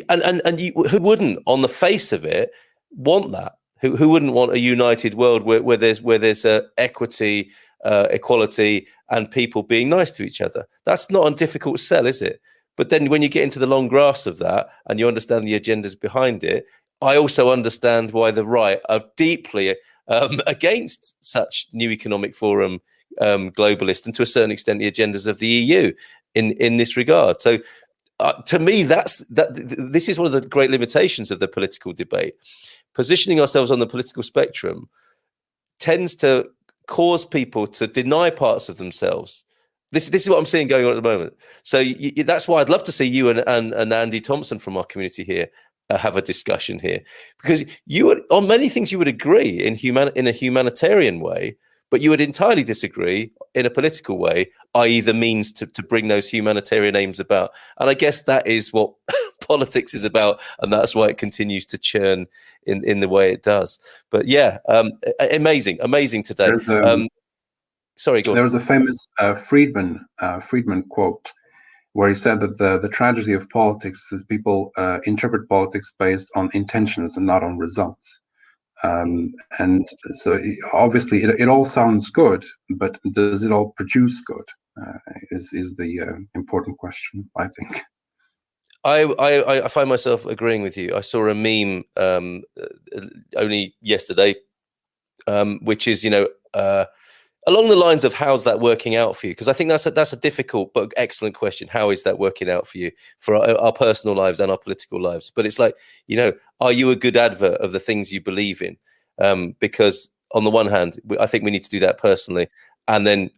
Speaker 1: And who wouldn't, on the face of it, want that? Who wouldn't want a united world where there's equity, equality, and people being nice to each other? That's not a difficult sell, is it? But then when you get into the long grass of that and you understand the agendas behind it, I also understand why the right are deeply against such new economic forum, globalist, and to a certain extent the agendas of the EU in this regard. So to me, this is one of the great limitations of the political debate. Positioning ourselves on the political spectrum tends to cause people to deny parts of themselves. This is what I'm seeing going on at the moment. So that's why I'd love to see you and Andy Thompson from our community here have a discussion here, because you would, on many things you would agree in a humanitarian way, but you would entirely disagree in a political way, i.e. the means to bring those humanitarian aims about. And I guess that is what politics is about, and that's why it continues to churn in the way it does. But yeah, amazing today. Sorry, go on.
Speaker 2: There was a famous Friedman quote where he said that the tragedy of politics is people interpret politics based on intentions and not on results. And so obviously it all sounds good, but does it all produce good is the important question, I think.
Speaker 1: I find myself agreeing with you. I saw a meme only yesterday, which is, along the lines of how's that working out for you? Because I think that's a difficult but excellent question. How is that working out for you, for our personal lives and our political lives? But it's like, are you a good advert of the things you believe in? Because on the one hand, I think we need to do that personally. And then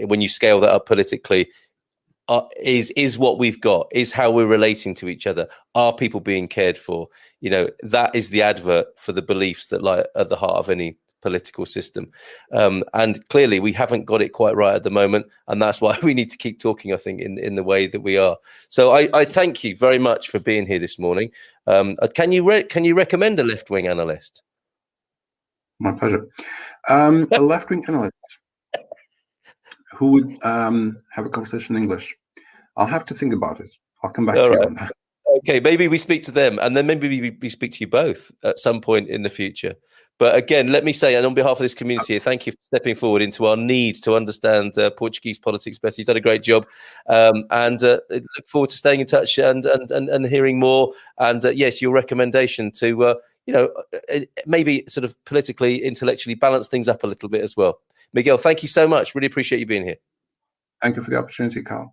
Speaker 1: when you scale that up politically, is what we've got, is how we're relating to each other. Are people being cared for? That is the advert for the beliefs that lie at the heart of any political system. And clearly we haven't got it quite right at the moment. And that's why we need to keep talking, I think, in the way that we are. So I thank you very much for being here this morning. Can you recommend a left-wing analyst?
Speaker 2: My pleasure. A left-wing analyst who would have a conversation in English. I'll have to think about it. I'll come back to you on that.
Speaker 1: Okay, maybe we speak to them, and then maybe we speak to you both at some point in the future. But again, let me say, and on behalf of this community, thank you for stepping forward into our need to understand Portuguese politics better. You've done a great job, and look forward to staying in touch and hearing more. And yes, your recommendation to maybe sort of politically, intellectually balance things up a little bit as well. Miguel, thank you so much. Really appreciate you being here.
Speaker 2: Thank you for the opportunity, Carl.